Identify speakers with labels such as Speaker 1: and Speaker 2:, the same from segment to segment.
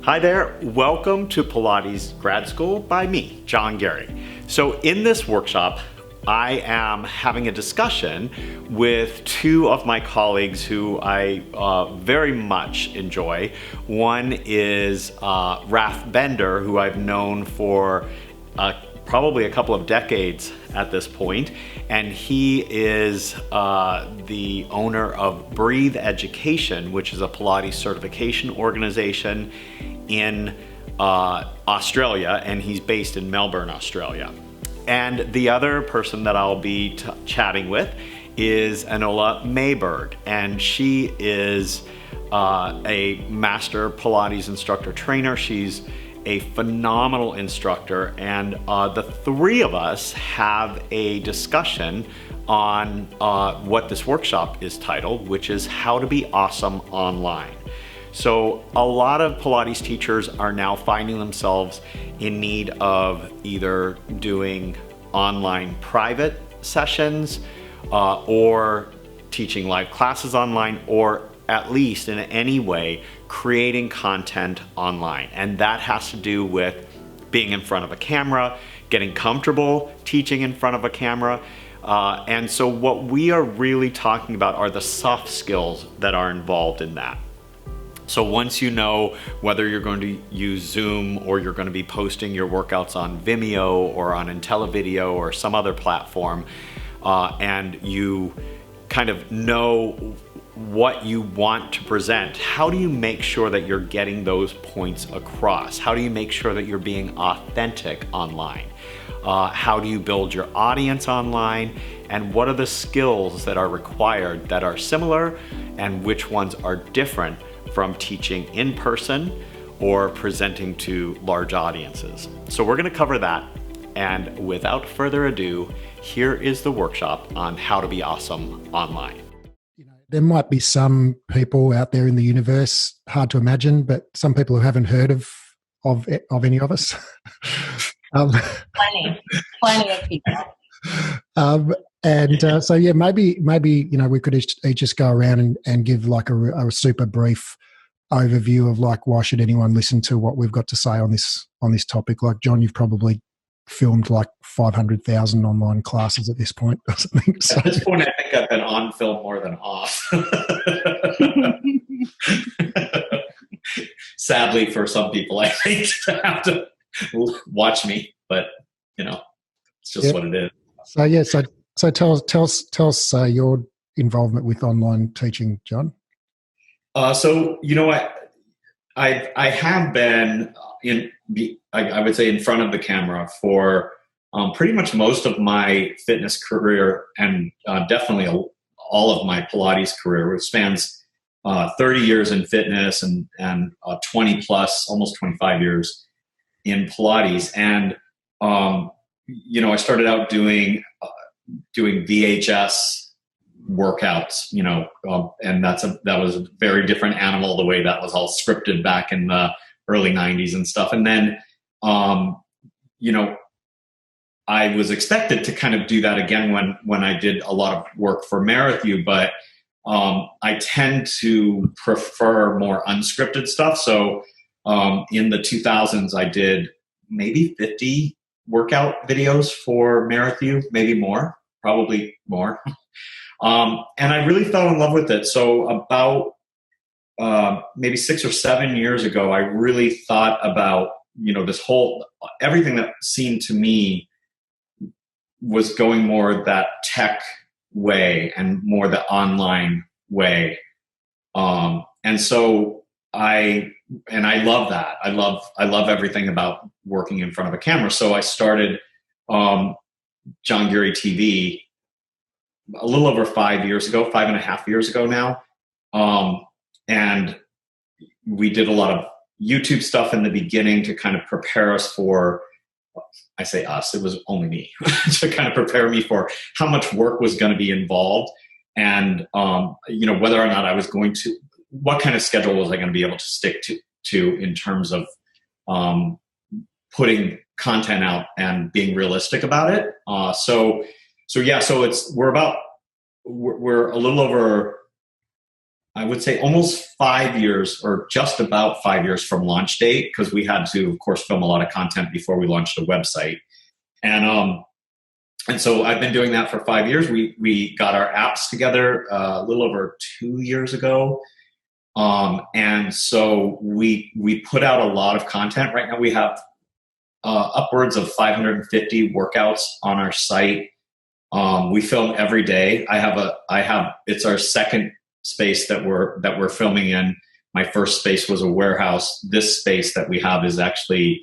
Speaker 1: Hi there, welcome to Pilates Grad School by me, John Garey. So in this workshop, I am having a discussion with two of my colleagues who I very much enjoy. One is Raph Bender, who I've known for probably a couple of decades at this point, and he is the owner of Breathe Education, which is a Pilates certification organization in Australia, and he's based in Melbourne, Australia. And the other person that I'll be chatting with is Anula Maiberg, and she is a master Pilates instructor trainer. She's a phenomenal instructor, and the three of us have a discussion on what this workshop is titled, which is How to Be Awesome Online. So a lot of Pilates teachers are now finding themselves in need of either doing online private sessions or teaching live classes online, or at least in any way creating content online. And that has to do with being in front of a camera, getting comfortable teaching in front of a camera. And so what we are really talking about are the soft skills that are involved in that. So once you know whether you're going to use Zoom or you're going to be posting your workouts on Vimeo or on IntelliVideo or some other platform, and you kind of know what you want to present, how do you make sure that you're getting those points across? How do you make sure that you're being authentic online? How do you build your audience online? And what are the skills that are required that are similar, and which ones are different from teaching in person or presenting to large audiences? So we're going to cover that. And without further ado, here is the workshop on how to be awesome online.
Speaker 2: There might be some people out there in the universe, hard to imagine, but some people who haven't heard of any of us.
Speaker 3: Plenty of people.
Speaker 2: So yeah, maybe we could each just go around and give like a super brief overview of like why should anyone listen to what we've got to say on this topic. Like John, you've probably filmed like 500,000 online classes at this point or something. So.
Speaker 1: At this point, I think I've been on film more than off. Sadly, for some people, I think to have to watch me, but it's just what it is.
Speaker 2: So yeah, so tell us your involvement with online teaching, John.
Speaker 1: So I have been I would say in front of the camera for pretty much most of my fitness career, and definitely all of my Pilates career, which spans 30 years in fitness and 20 plus, almost 25 years in Pilates. And I started out doing VHS workouts, and that was a very different animal, the way that was all scripted back in the early 90s and stuff. And then, I was expected to kind of do that again when I did a lot of work for Marathon, but I tend to prefer more unscripted stuff. So in the 2000s, I did maybe 50 workout videos for Marathon, maybe more, probably more. And I really fell in love with it. So about maybe 6 or 7 years ago, I really thought about, everything that seemed to me was going more that tech way and more the online way. And so I love that. I love everything about working in front of a camera. So I started John Garey TV a little over 5 years ago, 5.5 years ago now. And we did a lot of YouTube stuff in the beginning to kind of prepare us for, I say us, it was only me, to kind of prepare me for how much work was going to be involved, and whether or not I was going to, what kind of schedule was I going to be able to stick to in terms of putting content out and being realistic about it. So we're a little over, I would say almost 5 years, or just about 5 years from launch date, because we had to, of course, film a lot of content before we launched the website. And so I've been doing that for 5 years. We got our apps together a little over 2 years ago. And so we put out a lot of content. Right now we have upwards of 550 workouts on our site. We film every day. It's our second space that we're filming in. My first space was a warehouse. This space that we have is actually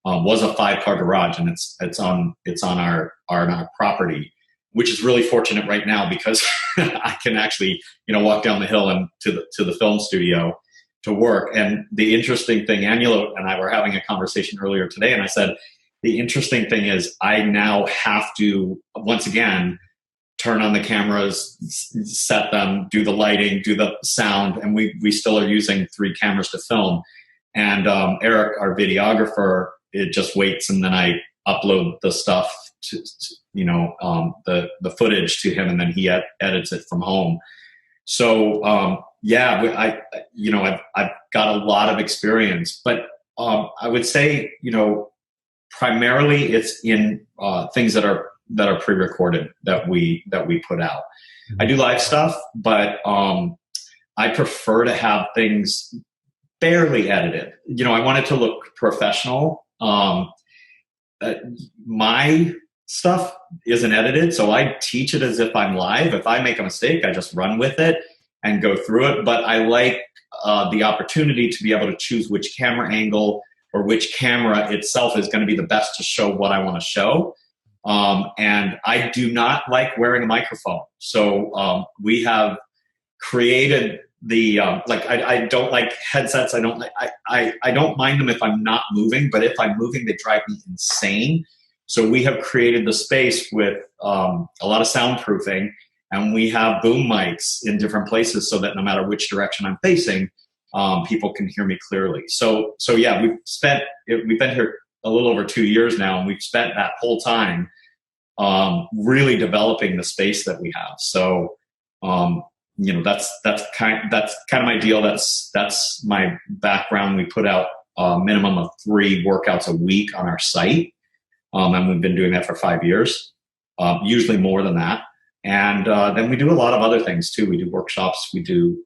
Speaker 1: was a 5-car garage, and it's on our property, which is really fortunate right now because I can actually walk down the hill and to the film studio to work. And the interesting thing, Anula and I were having a conversation earlier today, and I said the interesting thing is I now have to once again turn on the cameras, set them, do the lighting, do the sound, and we still are using 3 cameras to film. And Eric, our videographer, it just waits, and then I upload the stuff to the footage to him, and then he edits it from home. So I've got a lot of experience, but I would say primarily it's in things that are pre-recorded that we put out. I do live stuff, but I prefer to have things barely edited. I want it to look professional. My stuff isn't edited, so I teach it as if I'm live. If I make a mistake, I just run with it and go through it. But I like the opportunity to be able to choose which camera angle or which camera itself is going to be the best to show what I want to show. And I do not like wearing a microphone. So we have created the I don't like headsets. I don't mind them if I'm not moving, but if I'm moving, they drive me insane. So we have created the space with a lot of soundproofing, and we have boom mics in different places so that no matter which direction I'm facing, people can hear me clearly. So yeah, we've been here a little over 2 years now, and we've spent that whole time really developing the space that we have. So that's kind of my deal. That's my background. We put out a minimum of 3 workouts a week on our site, and we've been doing that for 5 years, usually more than that. And then we do a lot of other things too. We do workshops. We do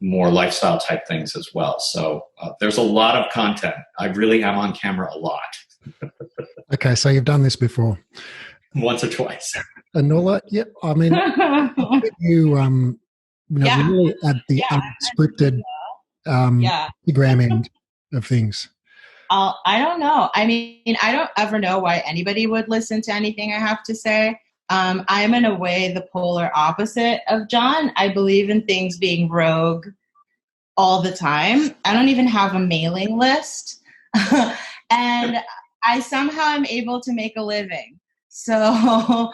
Speaker 1: more lifestyle type things as well. So there's a lot of content. I really am on camera a lot.
Speaker 2: Okay, so you've done this before.
Speaker 1: Once or twice.
Speaker 2: Anula, yeah, I mean, really at the unscripted Instagram end of things.
Speaker 3: I don't know. I mean, I don't ever know why anybody would listen to anything I have to say. I'm in a way the polar opposite of John. I believe in things being rogue all the time. I don't even have a mailing list. And I somehow am able to make a living. So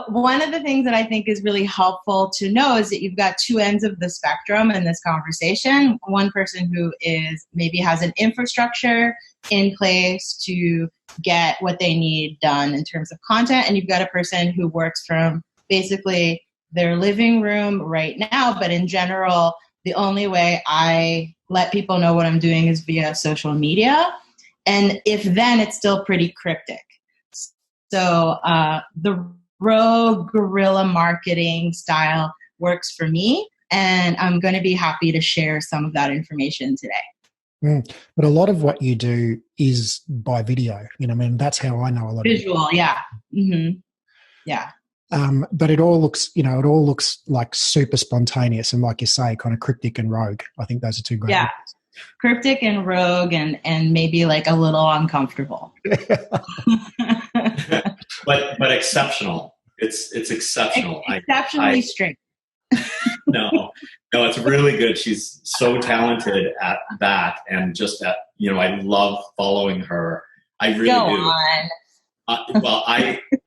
Speaker 3: one of the things that I think is really helpful to know is that you've got 2 ends of the spectrum in this conversation. One person who maybe has an infrastructure in place to get what they need done in terms of content, and you've got a person who works from basically their living room right now. But in general, the only way I let people know what I'm doing is via social media. And if then, it's still pretty cryptic. So the rogue guerrilla marketing style works for me, and I'm going to be happy to share some of that information today.
Speaker 2: But a lot of what you do is by video. That's how I know a lot
Speaker 3: visual,
Speaker 2: of it.
Speaker 3: yeah. Mm-hmm. Yeah.
Speaker 2: But it all looks like super spontaneous and, like you say, kind of cryptic and rogue. I think those are 2 great words.
Speaker 3: Cryptic and rogue and maybe like a little uncomfortable.
Speaker 1: but exceptional. It's exceptional.
Speaker 3: Exceptionally straight.
Speaker 1: No, it's really good. She's so talented at that, and just at I love following her. I really
Speaker 3: Go
Speaker 1: do.
Speaker 3: On.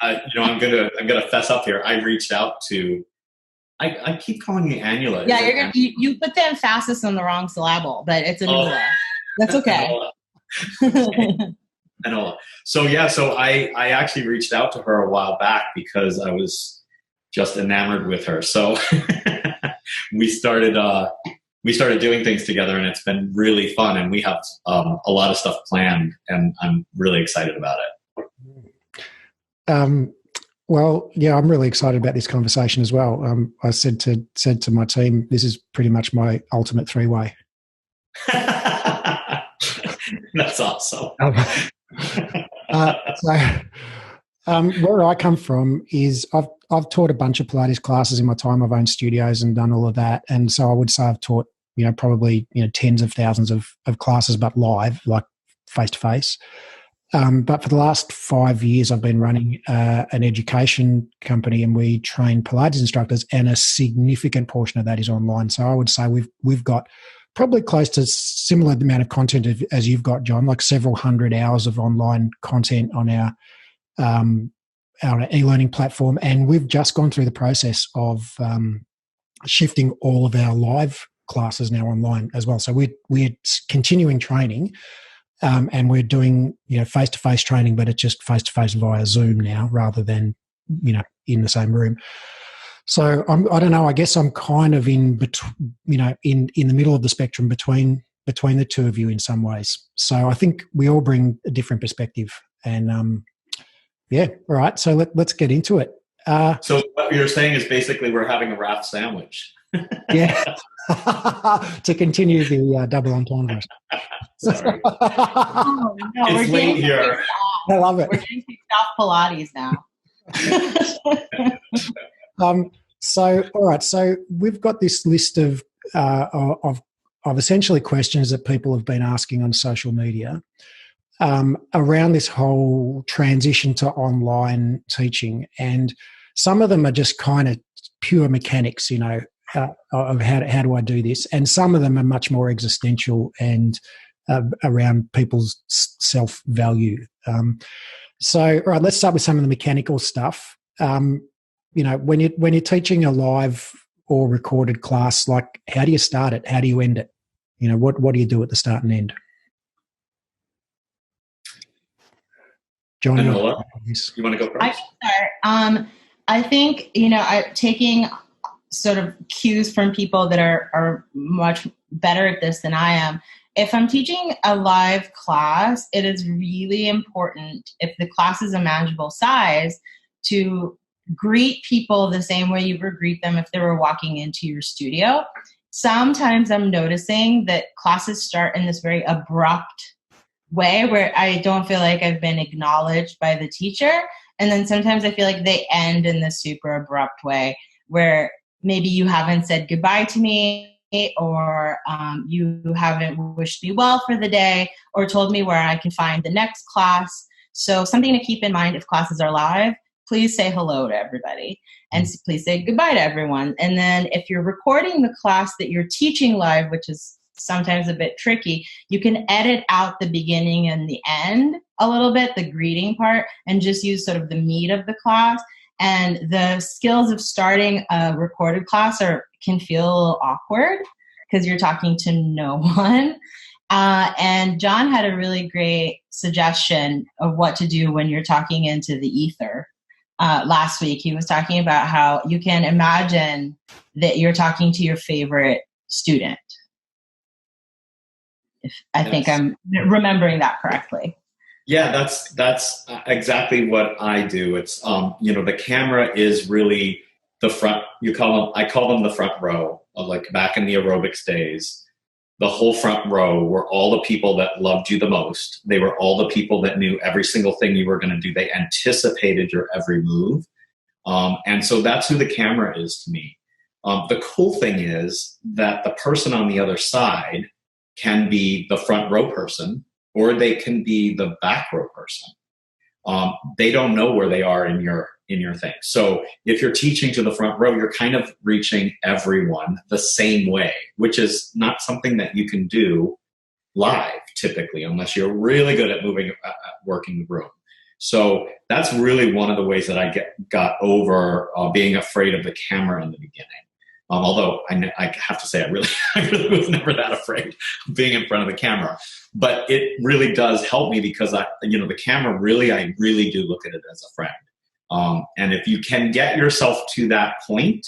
Speaker 1: I'm gonna fess up here. I reached out to. I keep calling you Anula.
Speaker 3: Yeah, you put the emphasis on the wrong syllable, but it's Anula. That's okay.
Speaker 1: Anula. So I actually reached out to her a while back because I was just enamored with her. So we started doing things together, and it's been really fun. And we have a lot of stuff planned, and I'm really excited about it.
Speaker 2: Well, yeah, I'm really excited about this conversation as well. I said to my team, this is pretty much my ultimate three-way.
Speaker 1: That's awesome.
Speaker 2: Where I come from is I've taught a bunch of Pilates classes in my time. I've owned studios and done all of that, and so I would say I've taught probably tens of thousands of classes, but live, like face to face. But for the last 5 years, I've been running an education company, and we train Pilates instructors, and a significant portion of that is online. So I would say we've got probably close to similar amount of content as you've got, John, like several hundred hours of online content on our e-learning platform. And we've just gone through the process of shifting all of our live classes now online as well. So we're continuing training, and we're doing face-to-face training, but it's just face-to-face via Zoom now rather than in the same room. So I don't know. I guess I'm kind of in the middle of the spectrum between the two of you in some ways. So I think we all bring a different perspective, and yeah. All right. So let's get into it.
Speaker 1: So what you're saying is basically we're having a Raph sandwich.
Speaker 2: Yeah. To continue the double entendre.
Speaker 3: Oh, no,
Speaker 1: It's late here.
Speaker 2: I love it.
Speaker 3: We're getting kicked off Pilates now.
Speaker 2: So, all right. So we've got this list of essentially questions that people have been asking on social media around this whole transition to online teaching, and some of them are just kind of pure mechanics, of how do I do this, and some of them are much more existential and around people's self-value. So, all right, let's start with some of the mechanical stuff. When you're teaching a live or recorded class, like how do you start it? How do you end it? What do you do at the start and end? John,
Speaker 1: Anula, you want to go first?
Speaker 3: I can start. I think taking sort of cues from people that are much better at this than I am. If I'm teaching a live class, it is really important, if the class is a manageable size, to greet people the same way you would greet them if they were walking into your studio. Sometimes I'm noticing that classes start in this very abrupt way where I don't feel like I've been acknowledged by the teacher. And then sometimes I feel like they end in this super abrupt way where maybe you haven't said goodbye to me, or you haven't wished me well for the day, or told me where I can find the next class. So something to keep in mind if classes are live, please say hello to everybody and please say goodbye to everyone. And then if you're recording the class that you're teaching live, which is sometimes a bit tricky, you can edit out the beginning and the end a little bit, the greeting part, and just use sort of the meat of the class. And the skills of starting a recorded class can feel a little awkward because you're talking to no one. And John had a really great suggestion of what to do when you're talking into the ether. Last week, he was talking about how you can imagine that you're talking to your favorite student. I think I'm remembering that correctly.
Speaker 1: Yeah, that's exactly what I do. It's the camera is really the front. I call them the front row. Like back in the aerobics days, the whole front row were all the people that loved you the most. They were all the people that knew every single thing you were going to do. They anticipated your every move, and so that's who the camera is to me. The cool thing is that the person on the other side can be the front row person, or they can be the back row person. They don't know where they are in your thing. So if you're teaching to the front row, you're kind of reaching everyone the same way, which is not something that you can do live typically, unless you're really good at working the room. So that's really one of the ways that I got over being afraid of the camera in the beginning. Although I have to say, I really was never that afraid of being in front of the camera. But it really does help me because the camera I really do look at it as a friend. And if you can get yourself to that point,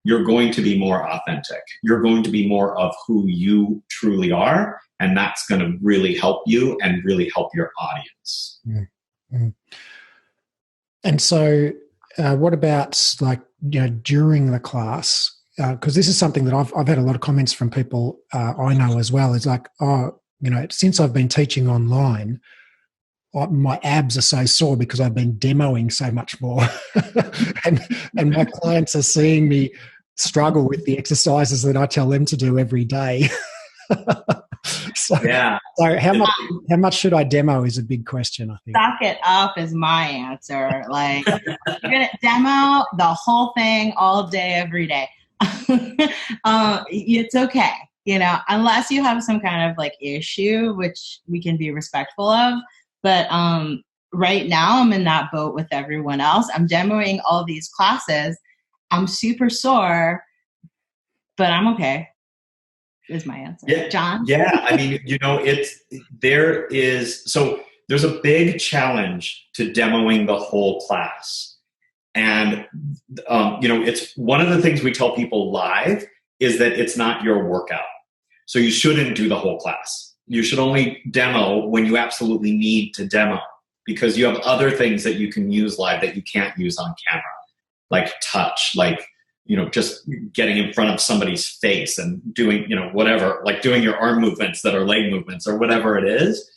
Speaker 1: you're going to be more authentic. You're going to be more of who you truly are. And that's going to really help you and really help your audience.
Speaker 2: Mm-hmm. And so what about during the class? Because this is something that I've had a lot of comments from people I know as well. It's like, since I've been teaching online, my abs are so sore because I've been demoing so much more. and my clients are seeing me struggle with the exercises that I tell them to do every day. So how much should I demo is a big question, I think.
Speaker 3: Suck it up is my answer. Like, you're going to demo the whole thing all day, every day. It's okay, unless you have some kind of issue, which we can be respectful of. But right now I'm in that boat with everyone else. I'm demoing all these classes. I'm super sore, but I'm okay. Is my answer.
Speaker 1: Yeah,
Speaker 3: John?
Speaker 1: Yeah, I mean, there's a big challenge to demoing the whole class. And, it's one of the things we tell people live is that it's not your workout. So you shouldn't do the whole class. You should only demo when you absolutely need to demo, because you have other things that you can use live that you can't use on camera, like touch, just getting in front of somebody's face and doing, whatever, like doing your arm movements that are leg movements or whatever it is.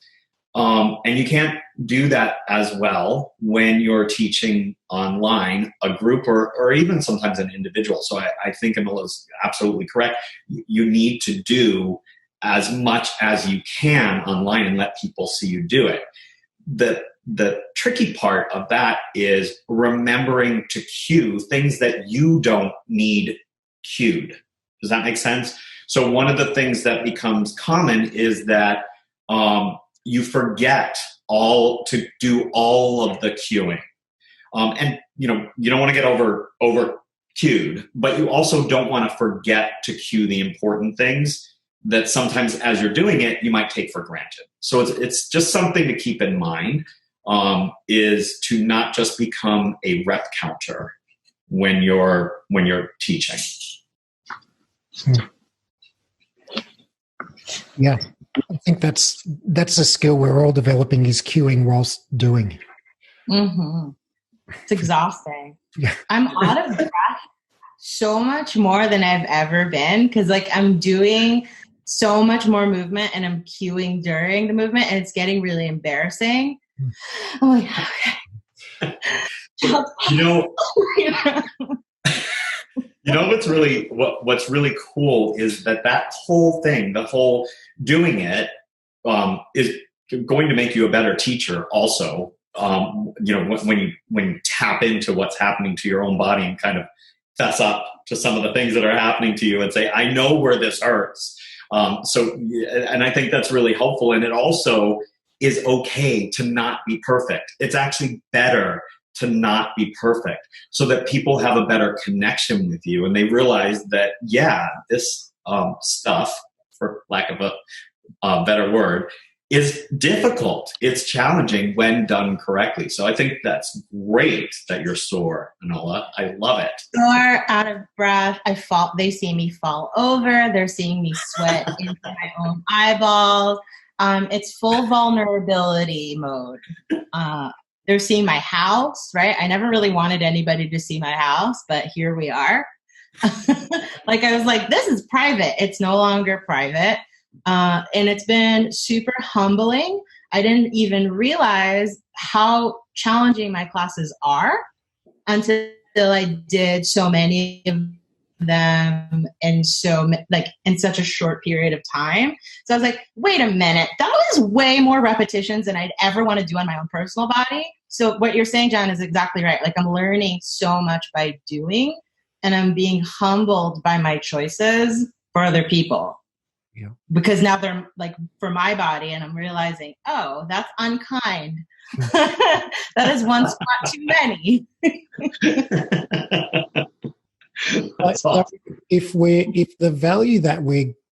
Speaker 1: And you can't do that as well when you're teaching online, a group or even sometimes an individual. So I think Anula's absolutely correct. You need to do as much as you can online and let people see you do it. The tricky part of that is remembering to cue things that you don't need cued. Does that make sense? So one of the things that becomes common is that you forget to do all of the cueing. And you don't want to get over cued, but you also don't want to forget to cue the important things that sometimes as you're doing it, you might take for granted. So it's just something to keep in mind, is to not just become a rep counter when you're teaching.
Speaker 2: Yeah, I think that's a skill we're all developing, is cueing whilst doing.
Speaker 3: Mm-hmm. It's exhausting.
Speaker 2: Yeah.
Speaker 3: I'm out of breath so much more than I've ever been, because I'm doing so much more movement and I'm cueing during the movement, and it's getting really embarrassing. I'm like, okay.
Speaker 1: What's really cool is that whole thing, the whole doing it, is going to make you a better teacher also. When you tap into what's happening to your own body and kind of fess up to some of the things that are happening to you and say, I know where this hurts. And I think that's really helpful. And it also is okay to not be perfect. It's actually better to not be perfect, so that people have a better connection with you and they realize that, this stuff, for lack of a better word, is difficult. It's challenging when done correctly. So I think that's great that you're sore, Anula. I love it.
Speaker 3: Sore, out of breath. They see me fall over. They're seeing me sweat into my own eyeballs. It's full vulnerability mode. They're seeing my house, right? I never really wanted anybody to see my house, but here we are. I was like, this is private. It's no longer private. And it's been super humbling. I didn't even realize how challenging my classes are until I did so many of them in such a short period of time. So I was like, wait a minute, that was way more repetitions than I'd ever want to do on my own personal body. So what you're saying, John, is exactly right. I'm learning so much by doing, and I'm being humbled by my choices for other people.
Speaker 2: Yeah. Because
Speaker 3: now they're for my body, and I'm realizing, oh, that's unkind. That is one spot too many.
Speaker 2: So if the value that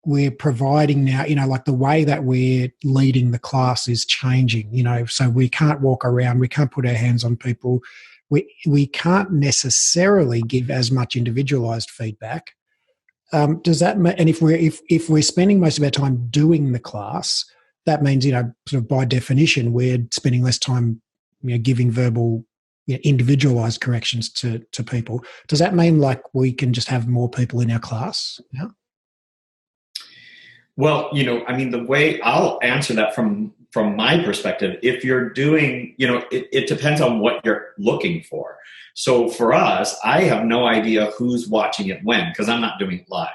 Speaker 2: we're providing now, the way that we're leading the class is changing, so we can't walk around, we can't put our hands on people, we can't necessarily give as much individualized feedback. Does that and if we're spending most of our time doing the class, that means, you know, sort of by definition, we're spending less time, you know, giving verbal, you know, individualized corrections to people. Does that mean like we can just have more people in our class? Yeah.
Speaker 1: Well, you know, I mean, the way I'll answer that from my perspective, if you're doing, you know, it depends on what you're looking for. So for us, I have no idea who's watching it when, because I'm not doing it live.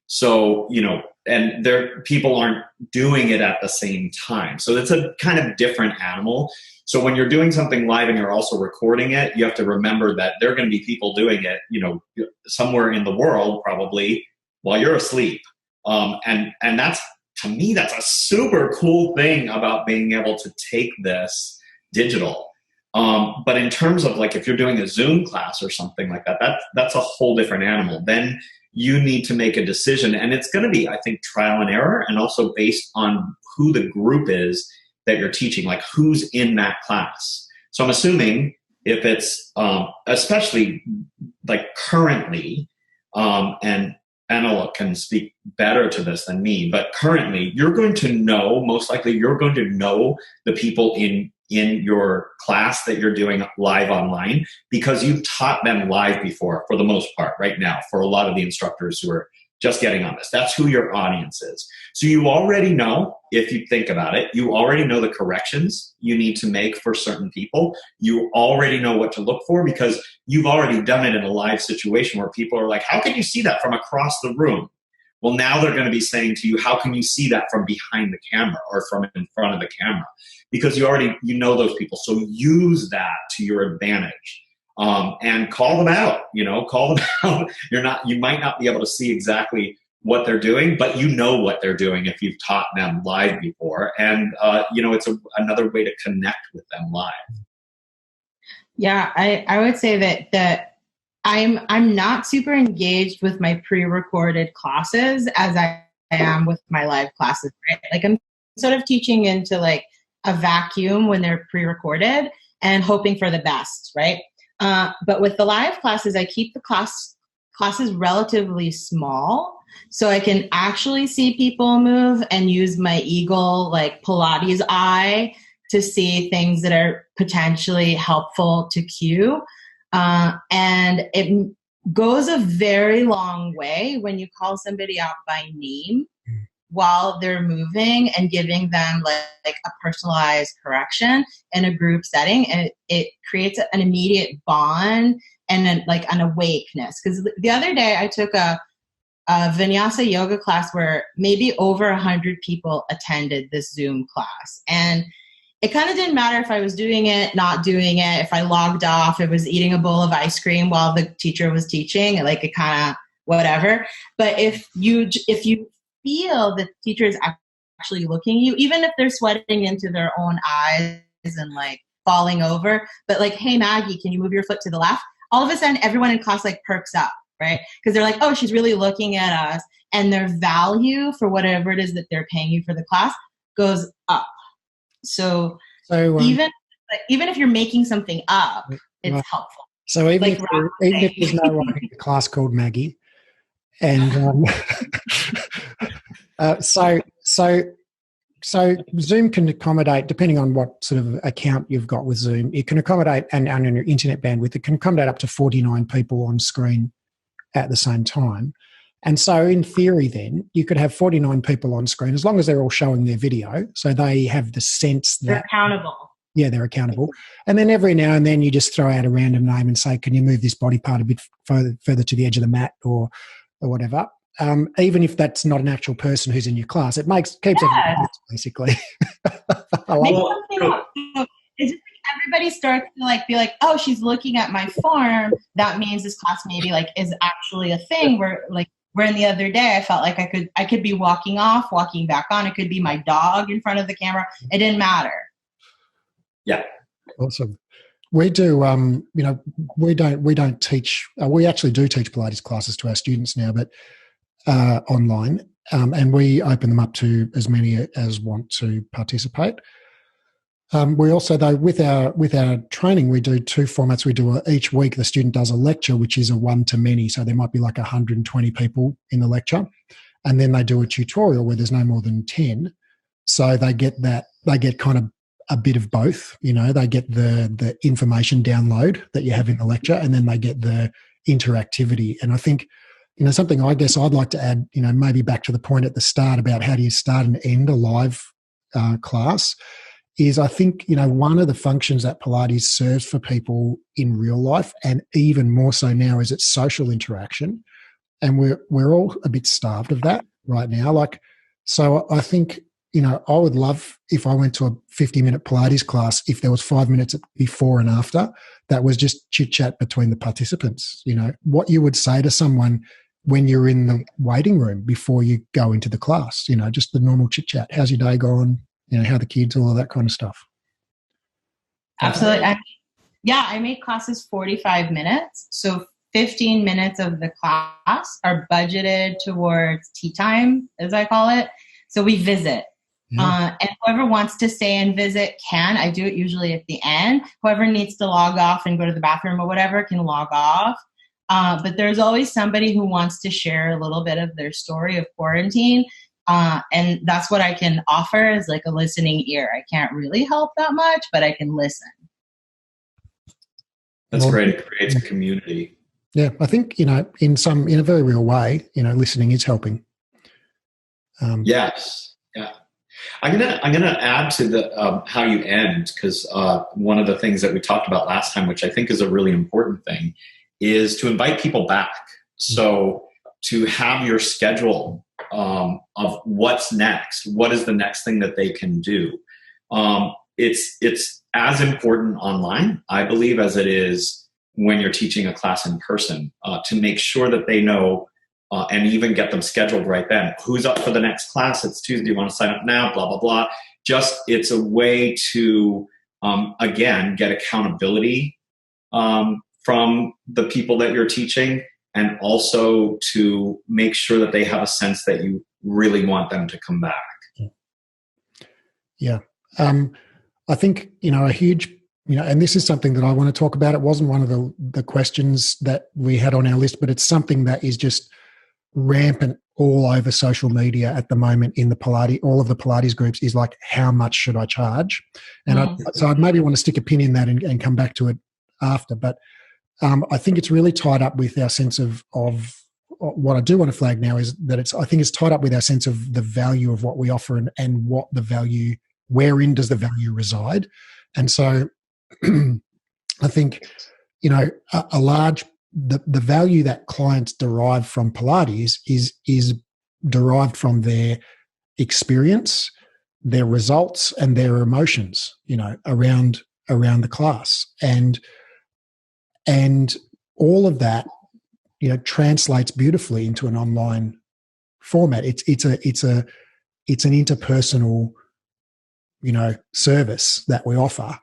Speaker 1: So, you know, and people aren't doing it at the same time. So it's a kind of different animal. So when you're doing something live and you're also recording it, you have to remember that there are going to be people doing it, you know, somewhere in the world, probably while you're asleep. And that's, to me, that's a super cool thing about being able to take this digital. But in terms of like, if you're doing a Zoom class or something like that, that's a whole different animal. Then you need to make a decision, and it's going to be, I think, trial and error, and also based on who the group is that you're teaching, like who's in that class. So I'm assuming if it's, especially like currently, and Anula can speak better to this than me, but currently you're going to know, most likely you're going to know the people in your class that you're doing live online, because you've taught them live before, for the most part right now, for a lot of the instructors who are just getting on this. That's who your audience is. So you already know, if you think about it, you already know the corrections you need to make for certain people. You already know what to look for because you've already done it in a live situation where people are like, how can you see that from across the room? Well, now they're going to be saying to you, how can you see that from behind the camera or from in front of the camera? Because you know those people. So use that to your advantage. And call them out, call them out. You might not be able to see exactly what they're doing, but you know what they're doing if you've taught them live before. And, it's another way to connect with them live.
Speaker 3: Yeah, I would say that I'm not super engaged with my pre-recorded classes as I am with my live classes, right? Like I'm sort of teaching into like a vacuum when they're pre-recorded and hoping for the best, right? But with the live classes, I keep the classes relatively small so I can actually see people move and use my eagle, like Pilates eye, to see things that are potentially helpful to cue. And it goes a very long way when you call somebody out by name while they're moving and giving them like a personalized correction in a group setting. And it creates an immediate bond and an awakeness. Because the other day I took a vinyasa yoga class where maybe over 100 people attended this Zoom class. And it kind of didn't matter if I was doing it, not doing it, if I logged off, if I was eating a bowl of ice cream while the teacher was teaching, like it kind of whatever. But if you feel the teacher is actually looking at you, even if they're sweating into their own eyes and like falling over, but like, hey, Maggie, can you move your foot to the left? All of a sudden, everyone in class like perks up, right? Because they're like, oh, she's really looking at us. And their value for whatever it is that they're paying you for the class goes up. So even if you're making something up, it's helpful.
Speaker 2: So even if there's no one in the class called Maggie, and so Zoom can accommodate, depending on what sort of account you've got with Zoom, it can accommodate, and on your internet bandwidth, it can accommodate up to 49 people on screen at the same time. And so in theory then, you could have 49 people on screen as long as they're all showing their video, so they have the sense that
Speaker 3: they're accountable. Yeah,
Speaker 2: they're accountable. And then every now and then you just throw out a random name and say, can you move this body part a bit further to the edge of the mat or whatever. Even if that's not an actual person who's in your class, it keeps everything basically.
Speaker 3: It's just like everybody starts to be like, oh, she's looking at my form. That means this class maybe is actually a thing. Where the other day I felt like I could be walking off, walking back on. It could be my dog in front of the camera. It didn't matter.
Speaker 1: Yeah.
Speaker 2: Awesome. We do, we don't teach, we actually do teach Pilates classes to our students now, but online, and we open them up to as many as want to participate. We also, though, with our training, we do two formats. We do each week the student does a lecture, which is a one-to-many. So there might be like 120 people in the lecture. And then they do a tutorial where there's no more than 10. So they get kind of a bit of both. They get the information download that you have in the lecture, and then they get the interactivity. And I think, something I guess I'd like to add, maybe back to the point at the start about how do you start and end a live class, is I think, one of the functions that Pilates serves for people in real life, and even more so now, is its social interaction. And we're all a bit starved of that right now. So I think, I would love if I went to a 50-minute Pilates class, if there was 5 minutes before and after, that was just chit-chat between the participants. What you would say to someone when you're in the waiting room before you go into the class, just the normal chit-chat. How's your day gone? How the kids, all of that kind of stuff.
Speaker 3: Absolutely. I make classes 45 minutes. So 15 minutes of the class are budgeted towards tea time, as I call it. So we visit. And whoever wants to stay and visit can. I do it usually at the end. Whoever needs to log off and go to the bathroom or whatever can log off. But there's always somebody who wants to share a little bit of their story of quarantine. And that's what I can offer, is like a listening ear. I can't really help that much, but I can listen.
Speaker 1: That's great. It creates a community.
Speaker 2: Yeah, I think, in a very real way, listening is helping.
Speaker 1: Yes. Yeah. I'm gonna add to the how you end, because one of the things that we talked about last time, which I think is a really important thing, is to invite people back. So to have your schedule of what's next, what is the next thing that they can do. It's as important online, I believe, as it is when you're teaching a class in person, to make sure that they know and even get them scheduled right then. Who's up for the next class? It's Tuesday. You want to sign up now? Blah, blah, blah. It's a way to, again, get accountability from the people that you're teaching, and also to make sure that they have a sense that you really want them to come back.
Speaker 2: Yeah. I think, a huge, and this is something that I want to talk about. It wasn't one of the questions that we had on our list, but it's something that is just rampant all over social media at the moment in the Pilates, all of the Pilates groups, is like, how much should I charge? And so I'd maybe want to stick a pin in that and come back to it after. But I think it's really tied up with our sense of what I do want to flag now is that I think it's tied up with our sense of the value of what we offer and what the value, wherein does the value reside? And so I think, a large, the value that clients derive from Pilates is derived from their experience, their results, and their emotions, around the class. And all of that, translates beautifully into an online format. It's an interpersonal, service that we offer,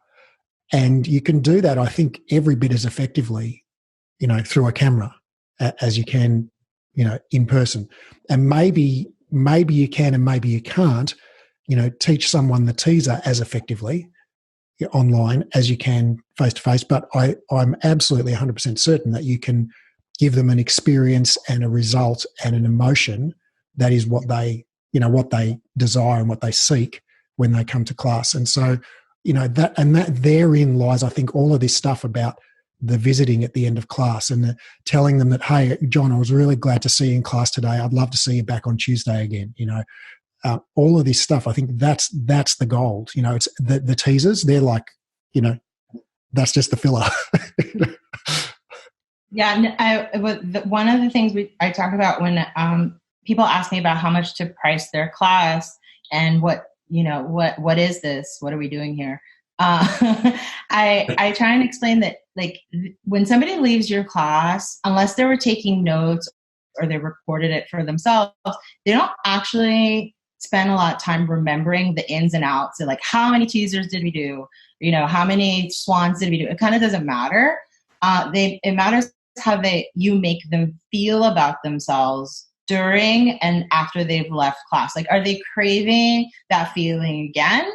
Speaker 2: and you can do that, I think, every bit as effectively, through a camera as you can, in person. And maybe you can, and maybe you can't, teach someone the teaser as effectively online as you can face to face. But I'm absolutely 100% certain that you can give them an experience and a result and an emotion that is what they desire and what they seek when they come to class. And so, that therein lies, I think, all of this stuff about the visiting at the end of class and telling them that, hey, John, I was really glad to see you in class today. I'd love to see you back on Tuesday again. All of this stuff, I think that's the gold. It's the teasers. They're like, that's just the filler.
Speaker 3: Yeah, one of the things I talk about when people ask me about how much to price their class and what is this? What are we doing here? I try and explain that, like, when somebody leaves your class, unless they were taking notes or they recorded it for themselves, they don't actually spend a lot of time remembering the ins and outs. So, like, how many teasers did we do? How many swans did we do? It kind of doesn't matter. It matters how you make them feel about themselves during and after they've left class. Like, are they craving that feeling again?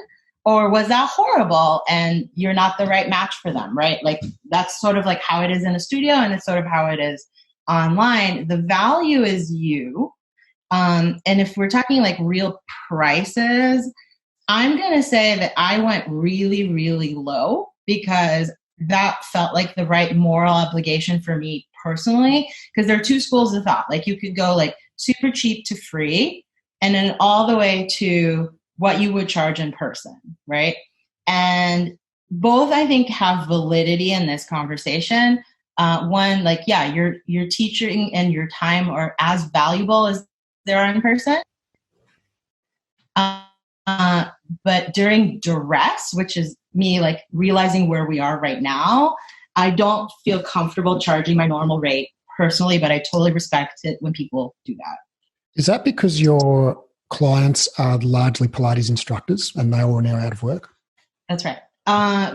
Speaker 3: Or was that horrible and you're not the right match for them, right? Like that's sort of like how it is in a studio, and it's sort of how it is online. The value is you. And if we're talking like real prices, I'm going to say that I went really, really low because that felt like the right moral obligation for me personally. Because there are two schools of thought. Like you could go like super cheap to free, and then all the way to what you would charge in person, right? And both, I think, have validity in this conversation. One, like, yeah, your teaching and your time are as valuable as they are in person. But during duress, which is me like realizing where we are right now, I don't feel comfortable charging my normal rate personally, but I totally respect it when people do that.
Speaker 2: Is that because your clients are largely Pilates instructors and they all are now out of work?
Speaker 3: That's right.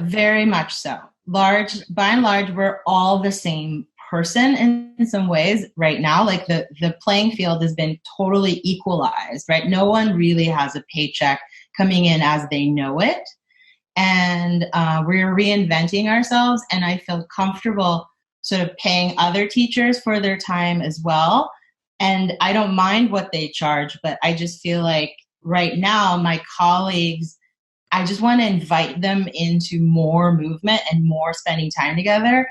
Speaker 3: Very much so. By and large, we're all the same person in some ways right now. Like the playing field has been totally equalized, right? No one really has a paycheck coming in as they know it. And we're reinventing ourselves. And I feel comfortable sort of paying other teachers for their time as well. And I don't mind what they charge, but I just feel like right now my colleagues, I just want to invite them into more movement and more spending time together.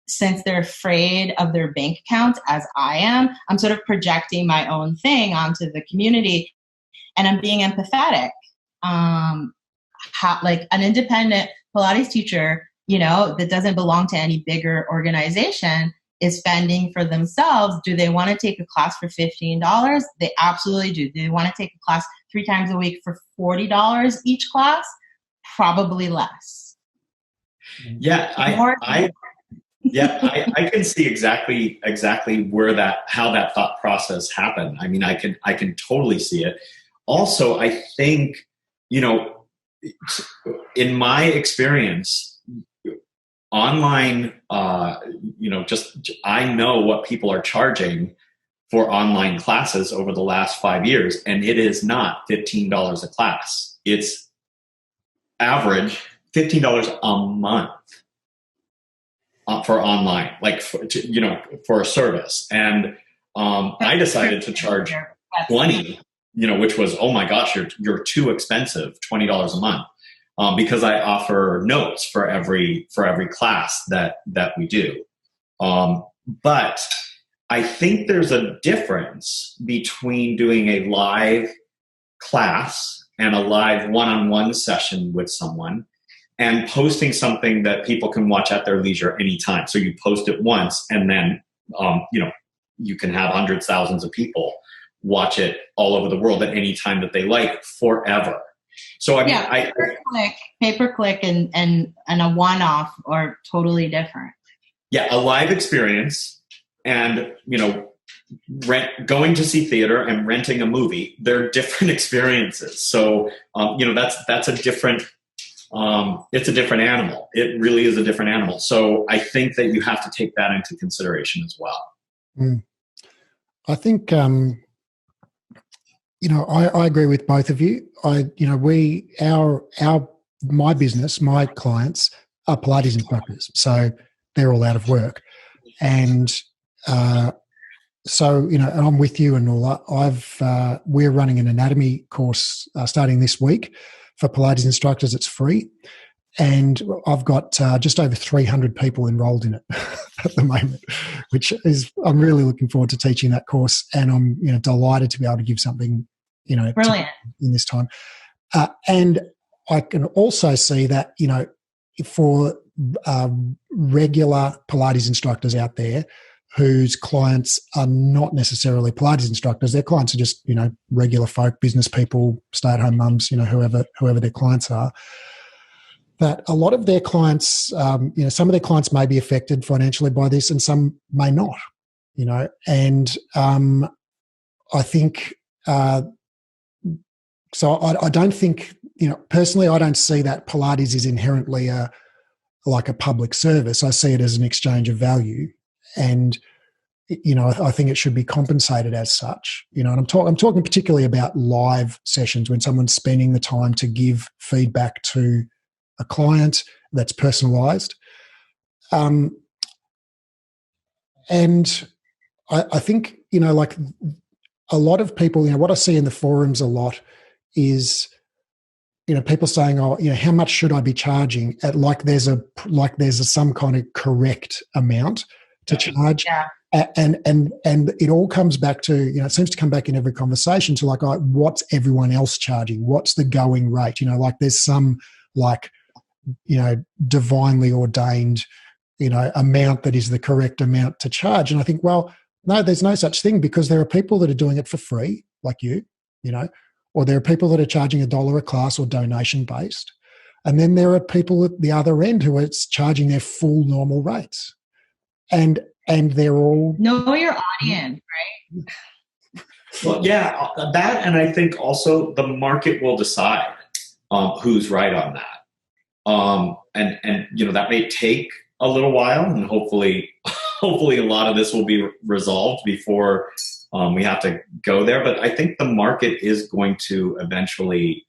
Speaker 3: Since they're afraid of their bank account, as I am, I'm sort of projecting my own thing onto the community, and I'm being empathetic. Like an independent Pilates teacher, that doesn't belong to any bigger organization is spending for themselves. Do they want to take a class for $15? They absolutely do. Do they want to take a class 3 times a week for $40 each class? Probably less.
Speaker 1: Yeah, I can see exactly how that thought process happened. I mean, I can totally see it. Also, I think, in my experience, online, I know what people are charging for online classes over the last 5 years, and it is not $15 a class. It's average $15 a month for online, like for a service. And I decided to charge $20, which was, oh my gosh, you're too expensive, $20 a month. Because I offer notes for every class that we do. But I think there's a difference between doing a live class and a live one-on-one session with someone and posting something that people can watch at their leisure anytime. So you post it once and then, you can have hundreds, thousands of people watch it all over the world at any time that they like forever. So
Speaker 3: pay-per-click and a one-off are totally different.
Speaker 1: Yeah, a live experience and, going to see theater and renting a movie, they're different experiences. So, that's a different, it's a different animal. It really is a different animal. So I think that you have to take that into consideration as well.
Speaker 2: I think, I agree with both of you. My business, my clients are Pilates instructors, so they're all out of work, and and I'm with you, Anula. We're running an anatomy course starting this week for Pilates instructors. It's free, and I've got just over 300 people enrolled in it at the moment, which is I'm really looking forward to teaching that course, and I'm delighted to be able to give something
Speaker 3: brilliant
Speaker 2: in this time. And I can also see that, for regular Pilates instructors out there whose clients are not necessarily Pilates instructors, their clients are just, regular folk, business people, stay-at-home mums, whoever their clients are, that a lot of their clients, some of their clients may be affected financially by this and some may not, and I think so I don't think, personally, I don't see that Pilates is inherently like a public service. I see it as an exchange of value. And you know, I think it should be compensated as such, you know, and I'm talking particularly about live sessions when someone's spending the time to give feedback to a client that's personalized. And I think, you know, like a lot of people, you know, what I see in the forums a lot is, you know, people saying, oh, you know, how much should I be charging? At like there's some kind of correct amount to charge.
Speaker 3: Yeah.
Speaker 2: And it all comes back to, you know, it seems to come back in every conversation to like, what's everyone else charging? What's the going rate? You know, like there's some like, you know, divinely ordained, you know, amount that is the correct amount to charge. And I think, well, no, there's no such thing, because there are people that are doing it for free, like you know, or there are people that are charging $1 a class or donation based. And then there are people at the other end who are charging their full normal rates. And they're all...
Speaker 3: Know your audience, right?
Speaker 1: Well, yeah, that, and I think also the market will decide who's right on that. And you know, that may take a little while, and hopefully a lot of this will be resolved before we have to go there. But I think the market is going to eventually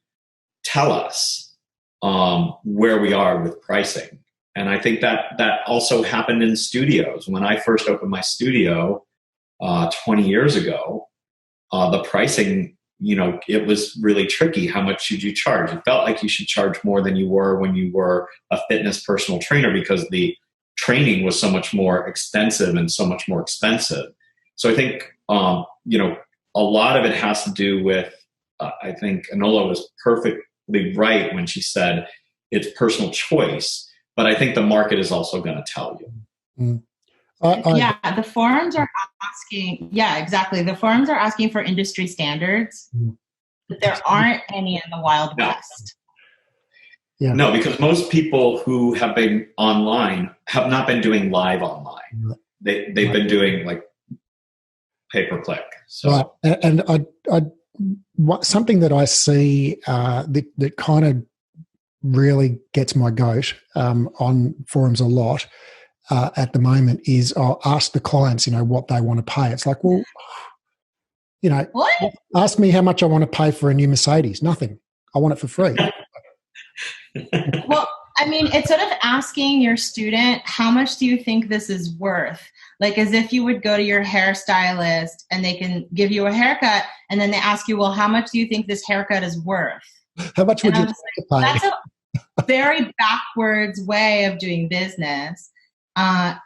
Speaker 1: tell us where we are with pricing. And I think that also happened in studios. When I first opened my studio 20 years ago, the pricing, you know, it was really tricky. How much should you charge? It felt like you should charge more than you were when you were a fitness personal trainer, because the training was so much more extensive and so much more expensive. So I think, you know, a lot of it has to do with, I think Anula was perfectly right when she said it's personal choice. But I think the market is also going to tell you.
Speaker 3: Yeah, the forums are asking. Yeah, exactly. The forums are asking for industry standards, but there aren't any in the Wild West.
Speaker 2: Yeah.
Speaker 1: No, because most people who have been online have not been doing live online. They've been doing like pay-per-click. So.
Speaker 2: Right. And something that I see that kind of really gets my goat on forums a lot at the moment is I'll ask the clients, you know, what they want to pay. It's like, well, you know,
Speaker 3: what?
Speaker 2: Ask me how much I want to pay for a new Mercedes. Nothing. I want it for free.
Speaker 3: Well, I mean, it's sort of asking your student, how much do you think this is worth? Like as if you would go to your hairstylist and they can give you a haircut, and then they ask you, well, how much do you think this haircut is worth?
Speaker 2: How much would you
Speaker 3: like, pay? That's a very backwards way of doing business.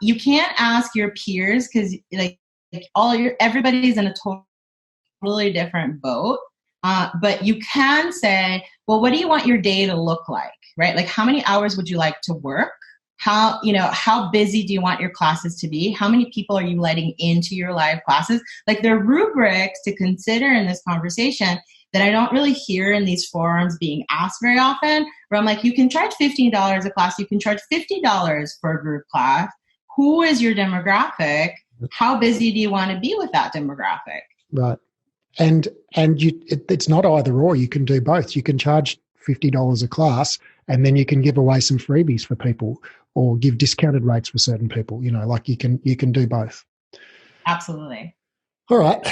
Speaker 3: You can't ask your peers, because like everybody's in a totally different boat. But you can say, well, what do you want your day to look like, right? Like how many hours would you like to work? How busy do you want your classes to be? How many people are you letting into your live classes? Like there are rubrics to consider in this conversation that I don't really hear in these forums being asked very often, where I'm like, you can charge $15 a class, you can charge $50 for a group class. Who is your demographic? How busy do you want to be with that demographic?
Speaker 2: Right. And it's not either or. You can do both. You can charge $50 a class, and then you can give away some freebies for people, or give discounted rates for certain people. You know, like you can do both.
Speaker 3: Absolutely.
Speaker 2: All right.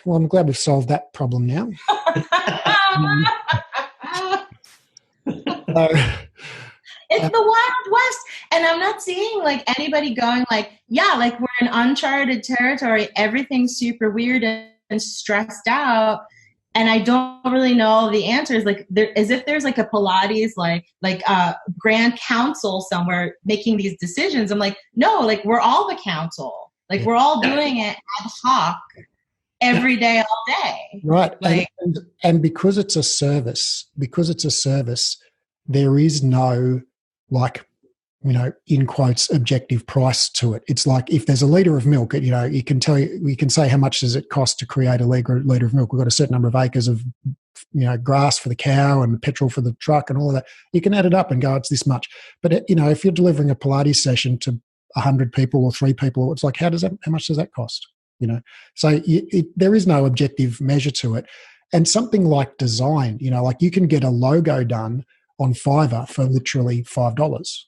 Speaker 2: Well, I'm glad we've solved that problem now.
Speaker 3: It's the Wild West. And I'm not seeing like anybody going like, yeah, like we're in uncharted territory. Everything's super weird and stressed out. And I don't really know the answers. Like as if there's like a Pilates, like a grand council somewhere making these decisions. I'm like, no, like we're all the council. Like we're all doing it ad hoc every day, all day.
Speaker 2: Right.
Speaker 3: Like,
Speaker 2: and because it's a service, there is no, like, you know, in quotes, objective price to it. It's like if there's a litre of milk, you know, you can say how much does it cost to create a litre of milk. We've got a certain number of acres of, you know, grass for the cow and petrol for the truck and all of that. You can add it up and go, it's this much. But, you know, if you're delivering a Pilates session to 100 people or 3 people, it's like, how much does that cost? You know, so there is no objective measure to it. And something like design, you know, like you can get a logo done on Fiverr for literally $5,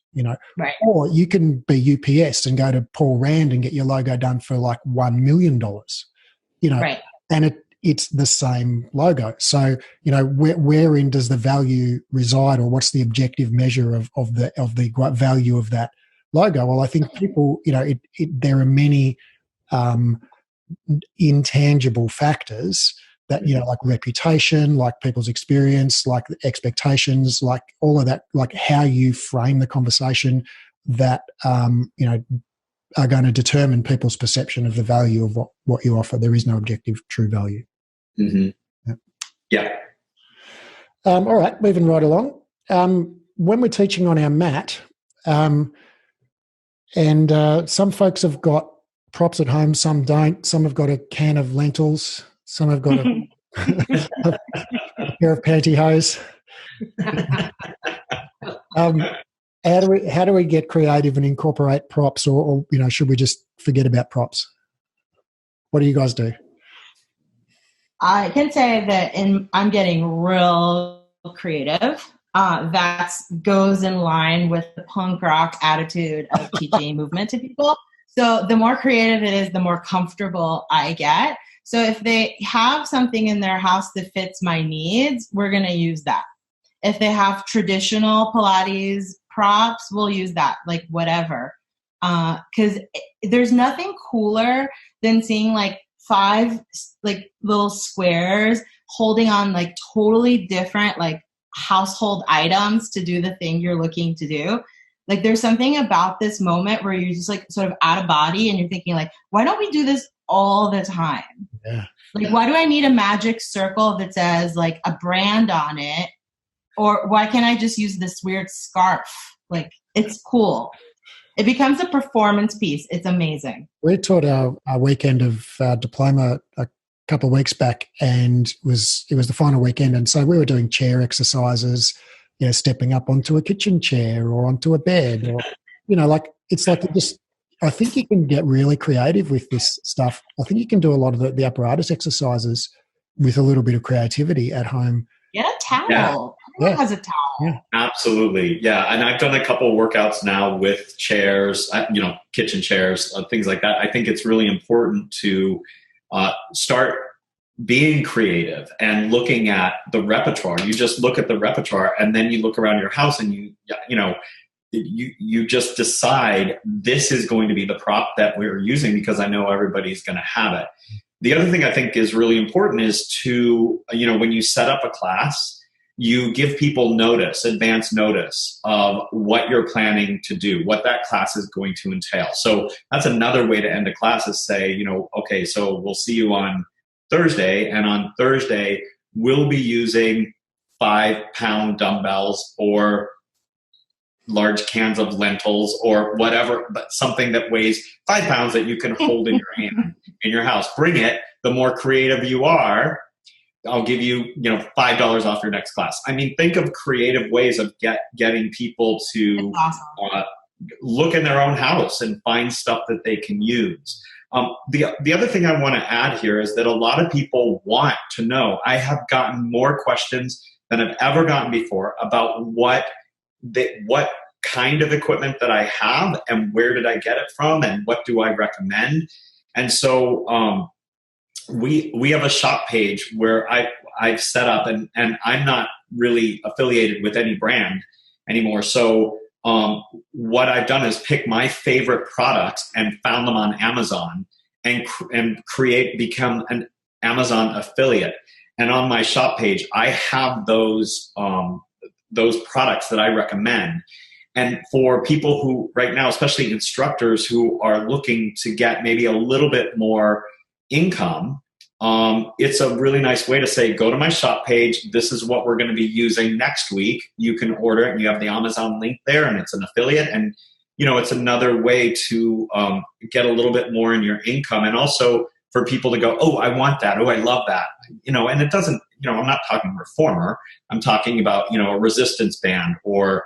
Speaker 3: Right.
Speaker 2: or you can be UPS and go to Paul Rand and get your logo done for like $1 million,
Speaker 3: Right.
Speaker 2: and it's the same logo. So, wherein does the value reside, or what's the objective measure of the value of that logo? Well, I think people, there are many intangible factors that, like reputation, like people's experience, like expectations, like all of that, like how you frame the conversation that, are going to determine people's perception of the value of what you offer. There is no objective true value.
Speaker 1: Mm-hmm. Yeah.
Speaker 2: All right, moving right along. When we're teaching on our mat, and some folks have got props at home, some don't. Some have got a can of lentils. Some have got a pair of pantyhose. How do we get creative and incorporate props, or should we just forget about props? What do you guys do?
Speaker 3: I can say that I'm getting real creative. That goes in line with the punk rock attitude of teaching movement to people. So the more creative it is, the more comfortable I get. So if they have something in their house that fits my needs, we're going to use that. If they have traditional Pilates props, we'll use that, like whatever. Because there's nothing cooler than seeing like 5 like little squares holding on like totally different like household items to do the thing you're looking to do. Like there's something about this moment where you're just like sort of out of body and you're thinking like, why don't we do this all the time?
Speaker 2: Yeah.
Speaker 3: Like, why do I need a magic circle that says like a brand on it? Or why can't I just use this weird scarf? Like, it's cool. It becomes a performance piece. It's amazing.
Speaker 2: We taught our weekend of diploma a couple of weeks back, and it was the final weekend. And so we were doing chair exercises, stepping up onto a kitchen chair or onto a bed, or, I think you can get really creative with this stuff. I think you can do a lot of the apparatus exercises with a little bit of creativity at home.
Speaker 3: Get a towel. Everyone has a towel.
Speaker 2: Yeah.
Speaker 1: Absolutely. Yeah. And I've done a couple of workouts now with chairs, kitchen chairs, things like that. I think it's really important to start being creative and looking at the repertoire. You just look at the repertoire and then you look around your house and you just decide this is going to be the prop that we're using because I know everybody's going to have it. The other thing I think is really important is to, when you set up a class, you give people advance notice of what you're planning to do, what that class is going to entail. So that's another way to end a class is say, okay, so we'll see you on Thursday. And on Thursday, we'll be using 5-pound dumbbells or large cans of lentils or whatever, but something that weighs 5 pounds that you can hold in your hand in your house. Bring it. The more creative you are, I'll give you, $5 off your next class. I mean, think of creative ways of getting people to look in their own house and find stuff that they can use. The other thing I want to add here is that a lot of people want to know. I have gotten more questions than I've ever gotten before about what kind of equipment that I have and where did I get it from and what do I recommend. And so we have a shop page where I've set up and I'm not really affiliated with any brand anymore. So what I've done is pick my favorite products and found them on Amazon and become an Amazon affiliate. And on my shop page, I have those products that I recommend. And for people who right now, especially instructors who are looking to get maybe a little bit more income, it's a really nice way to say, go to my shop page. This is what we're going to be using next week. You can order it and you have the Amazon link there and it's an affiliate. And, it's another way to get a little bit more in your income. And also for people to go, oh, I want that. Oh, I love that. And it doesn't, I'm not talking reformer. I'm talking about, a resistance band or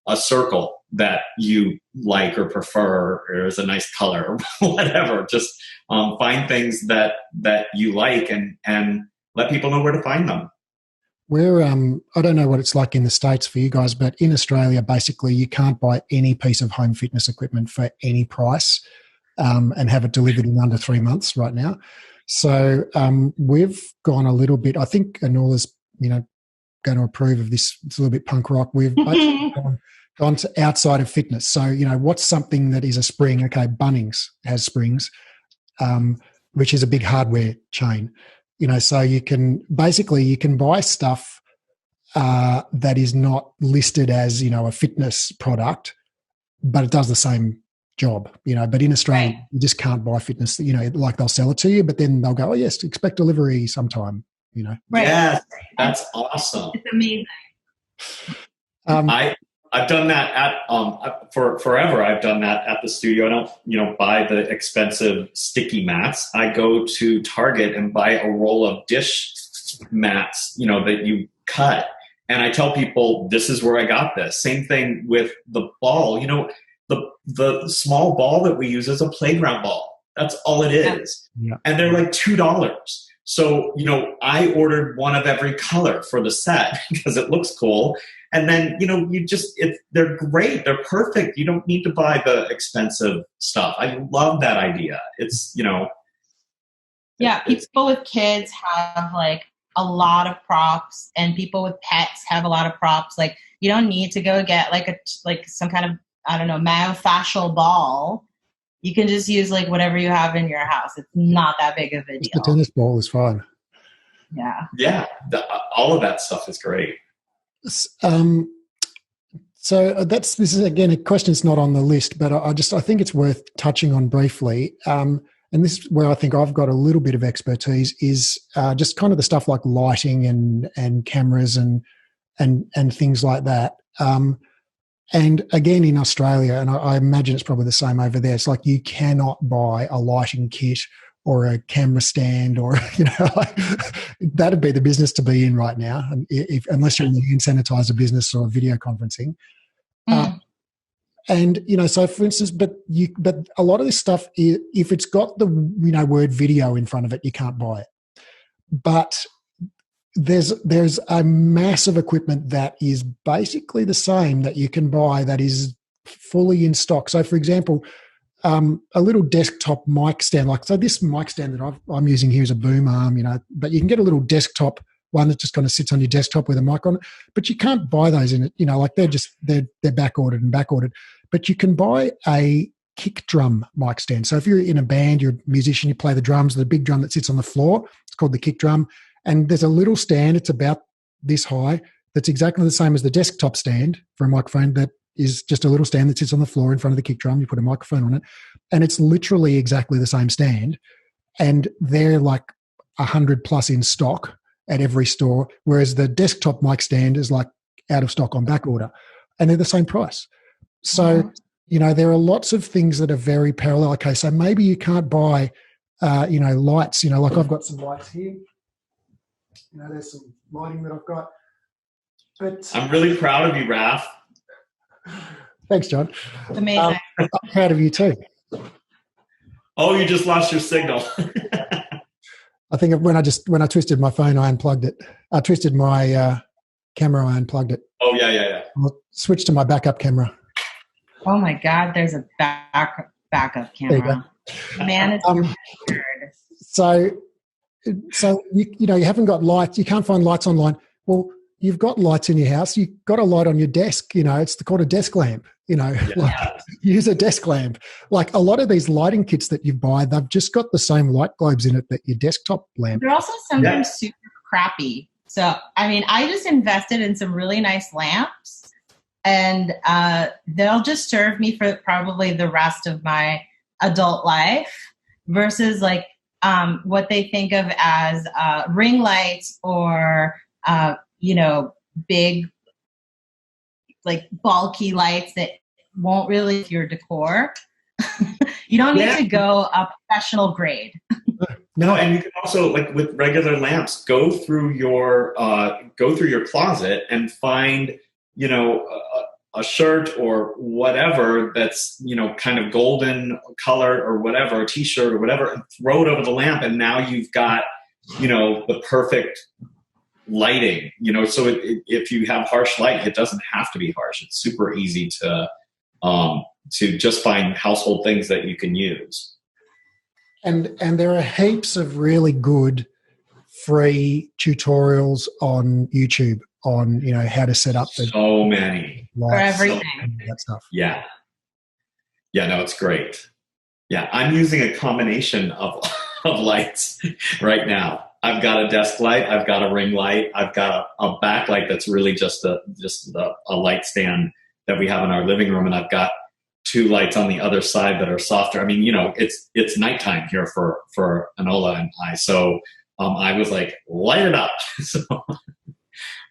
Speaker 1: a circle that you like or prefer or is a nice color or whatever. Just find things that you like and let people know where to find them.
Speaker 2: we're I don't know what it's like in the States for you guys, but in Australia, basically, you can't buy any piece of home fitness equipment for any price and have it delivered in under 3 months right now. So we've gone a little bit. I think Anula's, going to approve of this. It's a little bit punk rock. We've basically gone to outside of fitness. So what's something that is a spring? Okay, Bunnings has springs, which is a big hardware chain. So you can buy stuff that is not listed as a fitness product, but it does the same job. But in Australia, you just can't buy fitness. Like they'll sell it to you, but then they'll go, oh yes, expect delivery sometime.
Speaker 3: Right.
Speaker 1: Yes, that's awesome.
Speaker 3: It's amazing.
Speaker 1: I've done that at for forever. I've done that at the studio. I don't, buy the expensive sticky mats. I go to Target and buy a roll of dish mats, that you cut. And I tell people, this is where I got this. Same thing with the ball. The small ball that we use is a playground ball. That's all it is.
Speaker 2: Yeah.
Speaker 1: And they're like $2. So, I ordered one of every color for the set because it looks cool. And then, they're great. They're perfect. You don't need to buy the expensive stuff. I love that idea. It's,
Speaker 3: Yeah, people with kids have like a lot of props, and people with pets have a lot of props. Like, you don't need to go get like some kind of, myofascial ball. You can just use like whatever you have in your house. It's not that big of a deal.
Speaker 2: The tennis ball is fine.
Speaker 3: Yeah.
Speaker 1: Yeah. All of that stuff is great.
Speaker 2: So this is again a question that's not on the list, but I think it's worth touching on briefly. And this is where I think I've got a little bit of expertise is just kind of the stuff like lighting and cameras and things like that. And again, in Australia, and I imagine it's probably the same over there, it's like you cannot buy a lighting kit or a camera stand or, that'd be the business to be in right now, unless you're in the hand sanitizer business or video conferencing. So for instance, but a lot of this stuff, if it's got the, word video in front of it, you can't buy it. But there's a mass of equipment that is basically the same that you can buy that is fully in stock. So for example, a little desktop mic stand, so this mic stand that I'm using here is a boom arm, but you can get a little desktop one that just kind of sits on your desktop with a mic on it, but you can't buy those in it, they're back ordered, but you can buy a kick drum mic stand. So if you're in a band, you're a musician, you play the drums, the big drum that sits on the floor, it's called the kick drum. And there's a little stand, it's about this high, that's exactly the same as the desktop stand for a microphone, that is just a little stand that sits on the floor in front of the kick drum. You put a microphone on it, and it's literally exactly the same stand. And they're like 100 plus in stock at every store, whereas the desktop mic stand is like out of stock on back order, and they're the same price. So, there are lots of things that are very parallel. Okay, so maybe you can't buy, lights, like I've got some lights here. There's some lighting that I've got. But
Speaker 1: I'm really proud of you, Raph.
Speaker 2: Thanks, John.
Speaker 3: Amazing.
Speaker 2: I'm proud of you too.
Speaker 1: Oh, you just lost your signal.
Speaker 2: I think when I twisted my phone, I unplugged it. I twisted my camera, I unplugged it.
Speaker 1: Oh, yeah.
Speaker 2: I'll switch to my backup camera.
Speaker 3: Oh my God, there's a backup camera. Man, it's weird.
Speaker 2: So you haven't got lights. You can't find lights online. Well, you've got lights in your house. You've got a light on your desk. It's called a desk lamp. Use a desk lamp. Like a lot of these lighting kits that you buy, they've just got the same light globes in it that your desktop lamp.
Speaker 3: They're also sometimes super crappy. So, I just invested in some really nice lamps, and they'll just serve me for probably the rest of my adult life versus like what they think of as ring lights or, big, like bulky lights that won't really your decor. You don't need to go a professional grade.
Speaker 1: No, and you can also, like with regular lamps, go through your closet and find, a shirt or whatever that's, kind of golden color or whatever, a t-shirt or whatever, and throw it over the lamp. And now you've got, the perfect lighting, so if you have harsh light, it doesn't have to be harsh. It's super easy to just find household things that you can use.
Speaker 2: And there are heaps of really good free tutorials on YouTube on, how to set up
Speaker 1: so many
Speaker 3: for everything.
Speaker 2: That stuff.
Speaker 1: Yeah. Yeah, no, it's great. Yeah, I'm using a combination of lights right now. I've got a desk light, I've got a ring light, I've got a backlight that's really just a light stand that we have in our living room, and I've got 2 lights on the other side that are softer. I mean, it's nighttime here for Anula and I, so I was like, light it up.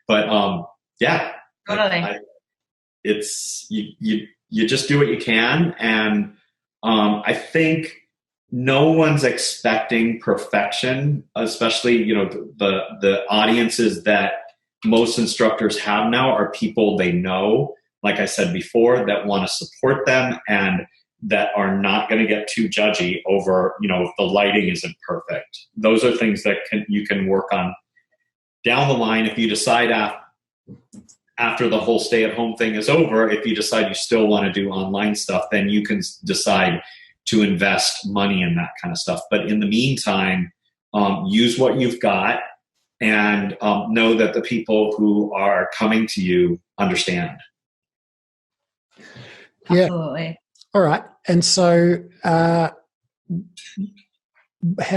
Speaker 1: But yeah,
Speaker 3: totally.
Speaker 1: It's you just do what you can, and I think no one's expecting perfection, especially, the audiences that most instructors have now are people they know, like I said before, that want to support them and that are not going to get too judgy over, if the lighting isn't perfect. Those are things that you can work on down the line. If you decide after the whole stay-at-home thing is over, if you decide you still want to do online stuff, then you can decide to invest money in that kind of stuff. But in the meantime, use what you've got, and know that the people who are coming to you understand.
Speaker 2: Yeah.
Speaker 3: Absolutely.
Speaker 2: All right. And so, how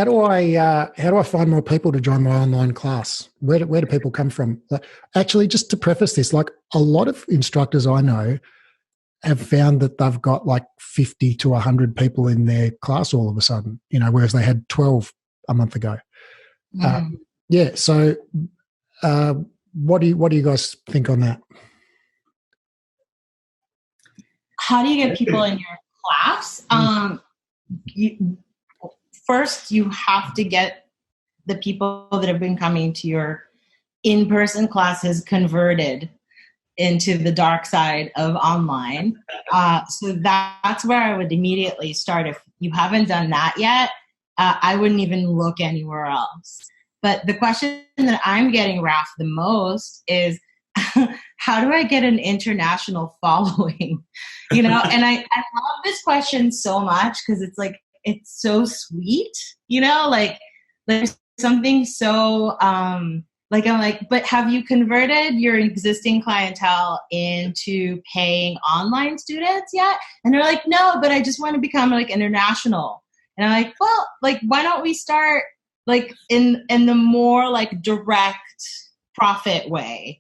Speaker 2: do I find more people to join my online class? Where do people come from? Actually, just to preface this, like, a lot of instructors I know have found that they've got like 50 to 100 people in their class all of a sudden, whereas they had 12 a month ago. Yeah. So, what do you guys think on that?
Speaker 3: How do you get people in your class? First, you have to get the people that have been coming to your in-person classes converted into the dark side of online. So that's where I would immediately start. If you haven't done that yet, I wouldn't even look anywhere else. But the question that I'm getting, Raph, the most is, how do I get an international following? And I love this question so much because it's like, it's so sweet, like there's something so, I'm like, but have you converted your existing clientele into paying online students yet? And they're like, no, but I just want to become like international. And I'm like, well, like, why don't we start like in the more like direct profit way,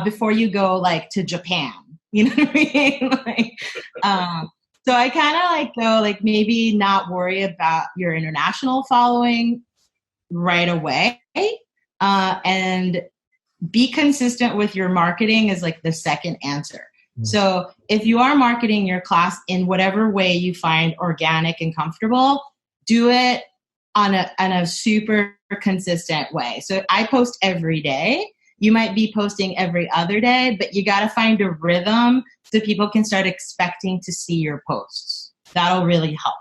Speaker 3: before you go like to Japan, you know what I mean? So I kind of like go like maybe not worry about your international following right away. And be consistent with your marketing is like the second answer. So if you are marketing your class in whatever way you find organic and comfortable, do it on a super consistent way. So I post every day. You might be posting every other day, but you got to find a rhythm so people can start expecting to see your posts. That'll really help.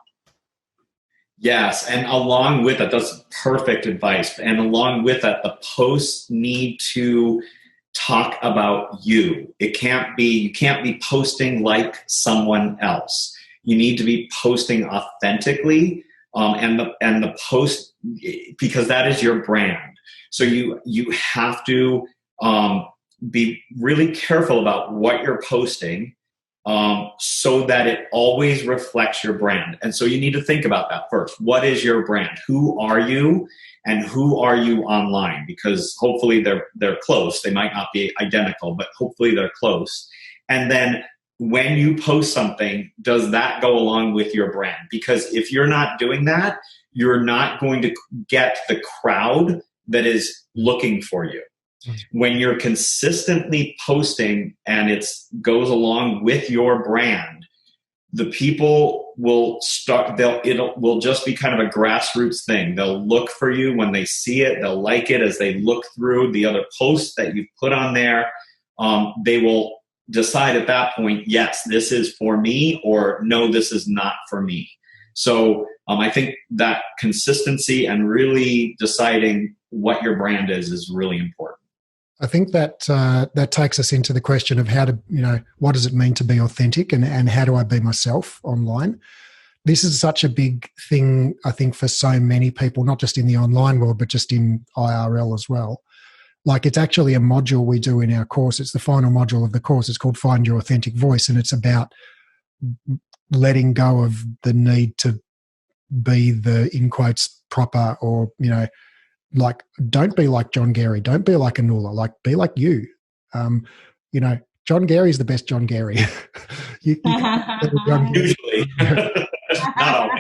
Speaker 1: Yes, and along with that, that's perfect advice. And along with that, the posts need to talk about you. You can't be posting like someone else. You need to be posting authentically, and the post, because that is your brand. So you have to be really careful about what you're posting, so that it always reflects your brand. And so you need to think about that first. What is your brand? Who are you? And who are you online? Because hopefully they're close. They might not be identical, but hopefully they're close. And then when you post something, does that go along with your brand? Because if you're not doing that, you're not going to get the crowd that is looking for you. When you're consistently posting and it goes along with your brand, the people will start, it will just be kind of a grassroots thing. They'll look for you when they see it. They'll like it as they look through the other posts that you've put on there. They will decide at that point, yes, this is for me, or no, this is not for me. So I think that consistency and really deciding what your brand is really important.
Speaker 2: I think that that takes us into the question of how to, what does it mean to be authentic, and how do I be myself online? This is such a big thing, I think, for so many people, not just in the online world, but just in IRL as well. Like, it's actually a module we do in our course. It's the final module of the course. It's called Find Your Authentic Voice, and it's about letting go of the need to be the, in quotes, proper, or, like, don't be like John Garey. Don't be like Anula. Like, be like you. John Garey is the best John Garey.
Speaker 1: Usually. Not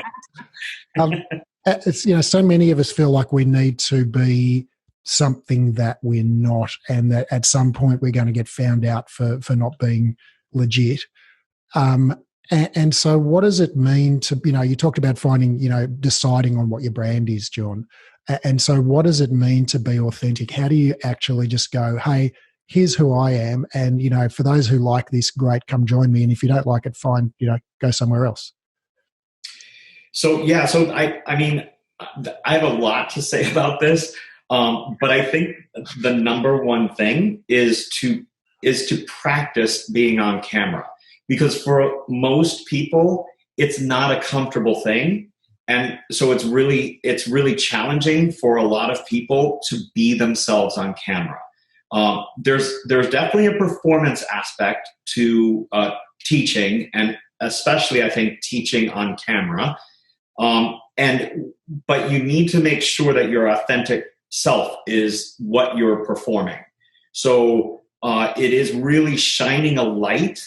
Speaker 1: always.
Speaker 2: It's, so many of us feel like we need to be something that we're not, and that at some point we're going to get found out for not being legit. And so what does it mean to, you talked about finding, deciding on what your brand is, John. And so what does it mean to be authentic? How do you actually just go, hey, here's who I am, and, for those who like this, great, come join me. And if you don't like it, fine, go somewhere else.
Speaker 1: So I mean, I have a lot to say about this, but I think the number one thing is to practice being on camera, because for most people, it's not a comfortable thing. And so it's really challenging for a lot of people to be themselves on camera. There's definitely a performance aspect to teaching, and especially, I think, teaching on camera. But you need to make sure that your authentic self is what you're performing. So it is really shining a light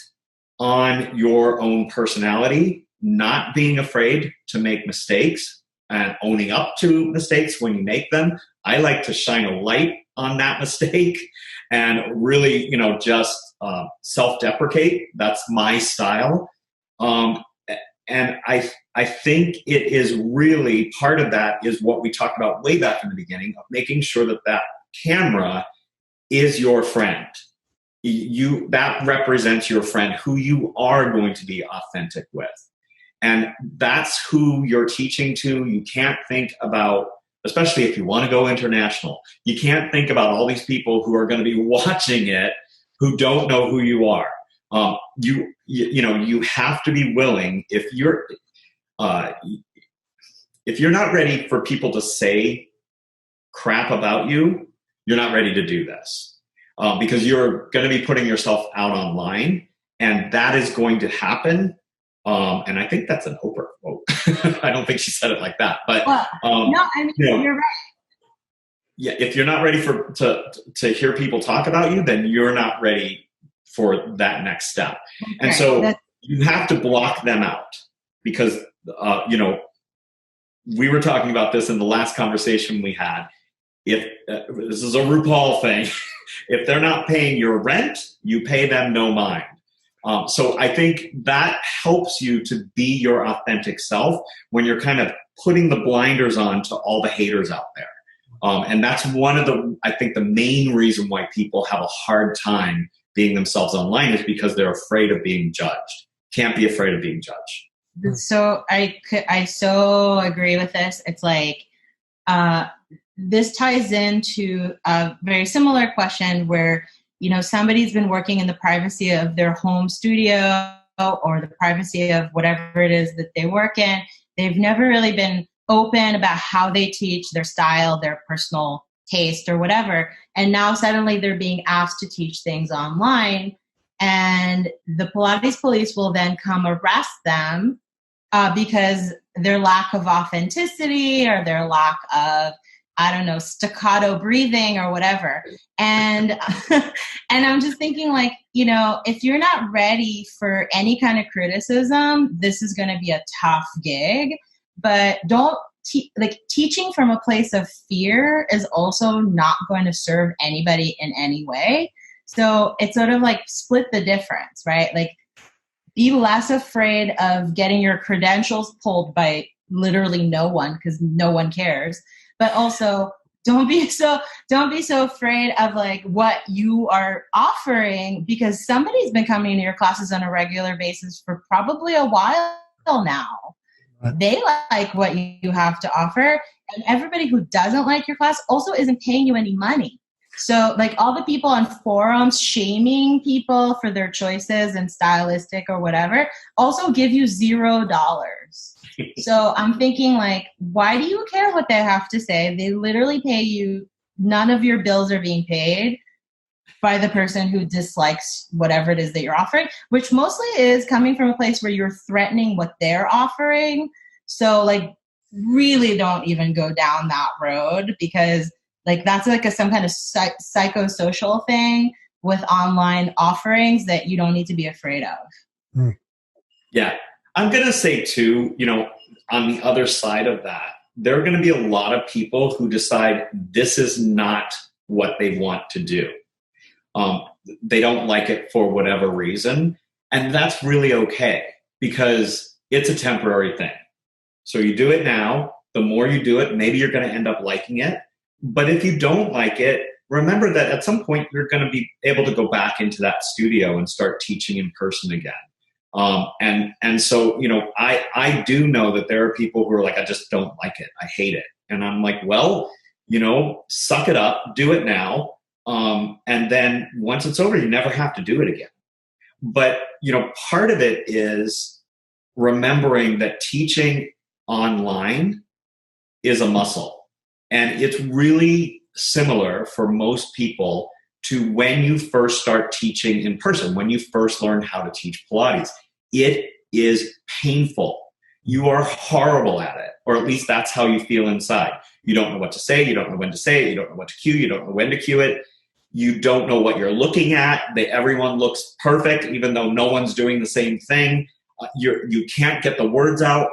Speaker 1: on your own personality, not being afraid to make mistakes and owning up to mistakes when you make them. I like to shine a light on that mistake and really, just self-deprecate. That's my style. And I think it is really, part of that is what we talked about way back in the beginning, of making sure that camera is your friend. That represents your friend, who you are going to be authentic with. And that's who you're teaching to. You can't think about, especially if you want to go international, you can't think about all these people who are going to be watching it who don't know who you are. You have to be willing, if you're not ready for people to say crap about you, you're not ready to do this. Because you're going to be putting yourself out online, and that is going to happen. And I think that's an Oprah quote. I don't think she said it like that, but
Speaker 3: you're right.
Speaker 1: Yeah, if you're not ready to hear people talk about you, then you're not ready for that next step. Okay. And so you have to block them out, because we were talking about this in the last conversation we had. If this is a RuPaul thing, if they're not paying your rent, you pay them no mind. So I think that helps you to be your authentic self when you're kind of putting the blinders on to all the haters out there. And that's one of the main reason why people have a hard time being themselves online, is because they're afraid of being judged. Can't be afraid of being judged.
Speaker 3: So I so agree with this. It's like, this ties into a very similar question where, somebody's been working in the privacy of their home studio or the privacy of whatever it is that they work in. They've never really been open about how they teach, their style, their personal taste or whatever. And now suddenly they're being asked to teach things online. And the Pilates police will then come arrest them because their lack of authenticity or their lack of, staccato breathing or whatever. And and I'm just thinking, like, if you're not ready for any kind of criticism, this is going to be a tough gig. But don't teaching from a place of fear is also not going to serve anybody in any way. So it's sort of like split the difference, right? Like, be less afraid of getting your credentials pulled by literally no one, because no one cares. But also, don't be so afraid of like what you are offering, because somebody's been coming to your classes on a regular basis for probably a while now.
Speaker 2: Right.
Speaker 3: They like what you have to offer. And everybody who doesn't like your class also isn't paying you any money. So like all the people on forums shaming people for their choices and stylistic or whatever also give you $0. So I'm thinking like, why do you care what they have to say? They literally pay you. None of your bills are being paid by the person who dislikes whatever it is that you're offering, which mostly is coming from a place where you're threatening what they're offering. So like really don't even go down that road, because like that's like some kind of psychosocial thing with online offerings that you don't need to be afraid of.
Speaker 2: Mm.
Speaker 1: Yeah. I'm going to say too, on the other side of that, there are going to be a lot of people who decide this is not what they want to do. They don't like it for whatever reason. And that's really okay, because it's a temporary thing. So you do it now. The more you do it, maybe you're going to end up liking it. But if you don't like it, remember that at some point you're going to be able to go back into that studio and start teaching in person again. And so, I do know that there are people who are like, I just don't like it. I hate it. And I'm like, well, suck it up, do it now. And then once it's over, you never have to do it again. But, part of it is remembering that teaching online is a muscle. And it's really similar for most people to when you first start teaching in person, when you first learn how to teach Pilates. It is painful. You are horrible at it, or at least that's how you feel inside. You don't know what to say. You don't know when to say it. You don't know what to cue. You don't know when to cue it. You don't know what you're looking at. Everyone looks perfect, even though no one's doing the same thing. You can't get the words out.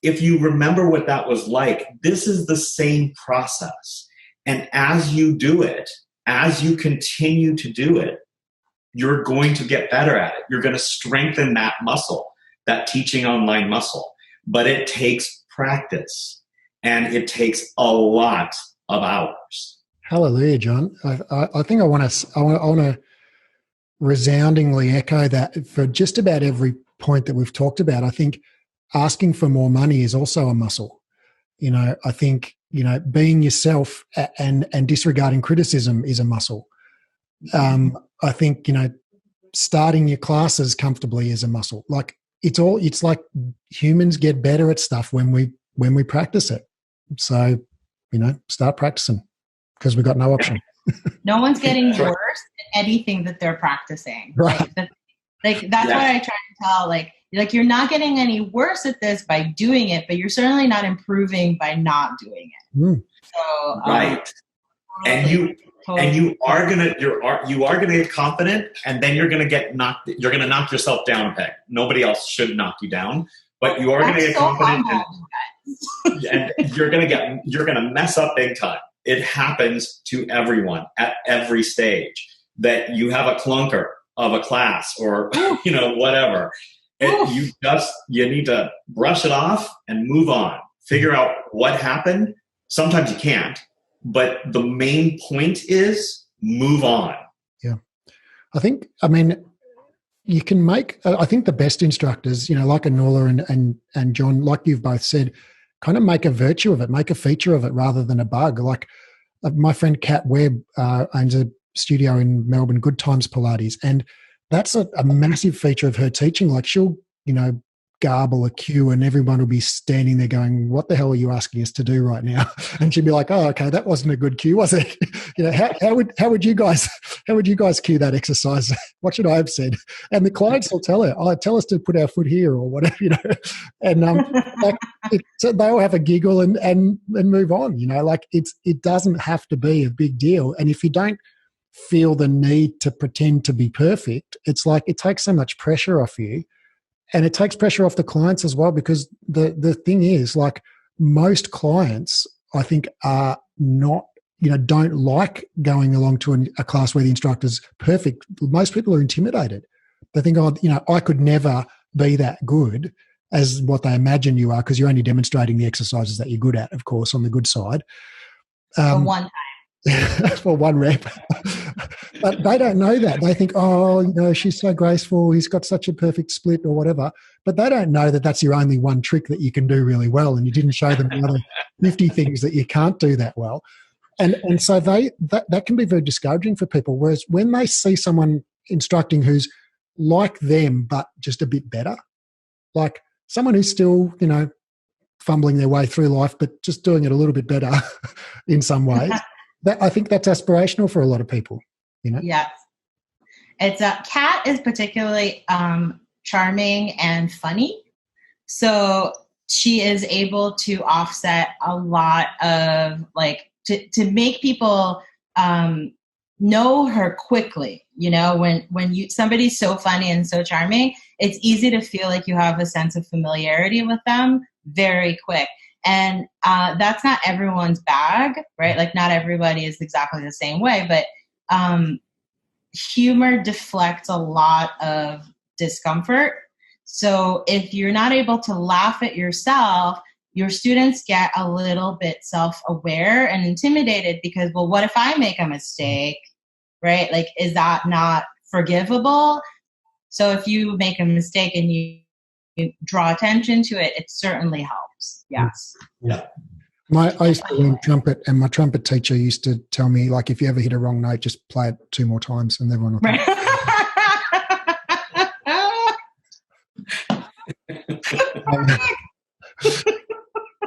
Speaker 1: If you remember what that was like, this is the same process. And as you do it, as you continue to do it, you're going to get better at it. You're going to strengthen that muscle, that teaching online muscle. But it takes practice, and it takes a lot of hours.
Speaker 2: Hallelujah, John. I think I want to resoundingly echo that for just about every point that we've talked about. I think asking for more money is also a muscle. I think, being yourself and disregarding criticism is a muscle. I think, starting your classes comfortably is a muscle. Like it's like humans get better at stuff when we practice it. So, start practicing, because we've got no option.
Speaker 3: No one's getting worse at anything that they're practicing.
Speaker 2: Right.
Speaker 3: That's what I try to tell. Like you're not getting any worse at this by doing it, but you're certainly not improving by not doing it.
Speaker 2: Mm.
Speaker 3: So
Speaker 1: right.
Speaker 3: Totally,
Speaker 1: and you are gonna get confident, and then you're gonna knock yourself down a peg. Nobody else should knock you down, but you are gonna get confident, and you're gonna mess up big time. It happens to everyone at every stage, that you have a clunker of a class or whatever. You need to brush it off and move on. Figure out what happened. Sometimes you can't, but the main point is move on.
Speaker 2: Yeah. You can make, I think the best instructors, like Anula and John, like you've both said, kind of make a virtue of it, make a feature of it rather than a bug. Like my friend Kat Webb owns a studio in Melbourne, Good Times Pilates, and that's a massive feature of her teaching. Like she'll, garble a cue, and everyone will be standing there going, what the hell are you asking us to do right now? And she'd be like, oh, okay, that wasn't a good cue, was it? How would you guys cue that exercise? What should I have said? And the clients will tell her, tell us to put our foot here or whatever, and so they all have a giggle and move on, it doesn't have to be a big deal. And if you don't feel the need to pretend to be perfect, it's like it takes so much pressure off you. And it takes pressure off the clients as well, because the thing is, like, most clients, I think, are not, don't like going along to a class where the instructor's perfect. Most people are intimidated. They think, I could never be that good as what they imagine you are, because you're only demonstrating the exercises that you're good at, of course, on the good side.
Speaker 3: For one time.
Speaker 2: For one rep. But they don't know that. They think, oh, she's so graceful. He's got such a perfect split or whatever. But they don't know that that's your only one trick that you can do really well, and you didn't show them the other 50 things that you can't do that well. And so that can be very discouraging for people. Whereas when they see someone instructing who's like them but just a bit better, like someone who's still, fumbling their way through life but just doing it a little bit better in some ways, I think that's aspirational for a lot of people.
Speaker 3: Yes. It's Kat is particularly charming and funny. So she is able to offset a lot of to make people know her quickly. When somebody's so funny and so charming, it's easy to feel like you have a sense of familiarity with them very quick. And that's not everyone's bag, right? Like not everybody is exactly the same way, but humor deflects a lot of discomfort. So if you're not able to laugh at yourself, your students get a little bit self-aware and intimidated because, well, what if I make a mistake, right? Like, is that not forgivable? So if you make a mistake and you draw attention to it, it certainly helps. Yes.
Speaker 1: Yeah.
Speaker 2: I used to learn trumpet, and my trumpet teacher used to tell me, like, if you ever hit a wrong note, just play it 2 more times and everyone will
Speaker 3: Right.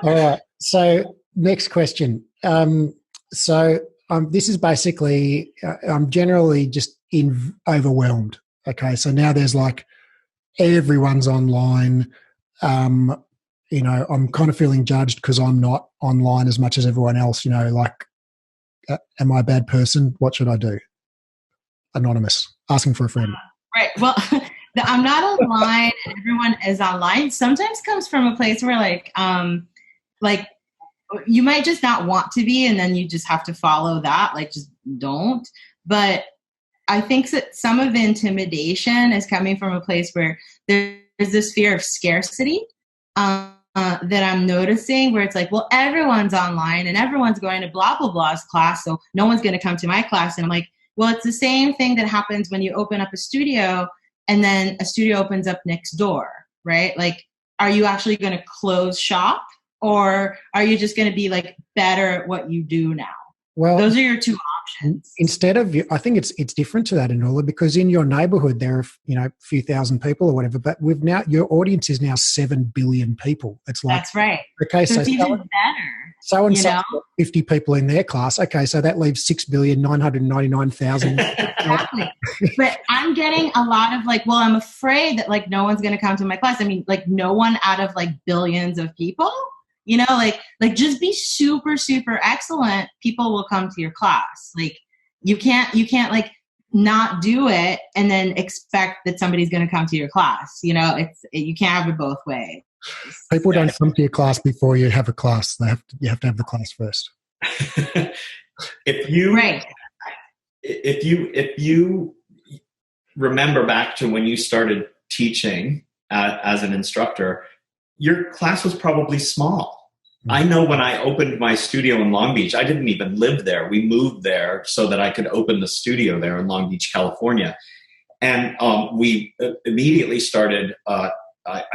Speaker 2: All right. So next question. This is basically, I'm generally just overwhelmed. Okay. So now there's like everyone's online. I'm kind of feeling judged because I'm not online as much as everyone else, am I a bad person? What should I do? Anonymous, asking for a friend.
Speaker 3: Right. Well, I'm not online and everyone is online sometimes comes from a place where like you might just not want to be, and then you just have to follow that. Like, just don't. But I think that some of the intimidation is coming from a place where there's this fear of scarcity that I'm noticing, where it's like, well, everyone's online and everyone's going to blah, blah, blah's class, so no one's going to come to my class. And I'm like, well, it's the same thing that happens when you open up a studio and then a studio opens up next door, right? Like, are you actually going to close shop, or are you just going to be like better at what you do now? Well, those are your two options.
Speaker 2: Instead of, I think it's different to that, Anula, because in your neighborhood there are a few thousand people or whatever, but your audience is now 7 billion people. It's like,
Speaker 3: that's right.
Speaker 2: Okay, so
Speaker 3: it's even better.
Speaker 2: So and so got 50 people in their class. Okay, so that leaves 6,999,000.
Speaker 3: Exactly. But I'm getting a lot of like, well, I'm afraid that like no one's going to come to my class. I mean, like no one out of like billions of people. Like just be super, super excellent. People will come to your class. Like you can't like not do it and then expect that somebody's going to come to your class. You can't have it both ways.
Speaker 2: People don't come to your class before you have a class. You have to have the class first.
Speaker 1: If you remember back to when you started teaching as an instructor, your class was probably small. I know when I opened my studio in Long Beach, I didn't even live there. We moved there so that I could open the studio there in Long Beach, California. And we immediately started, I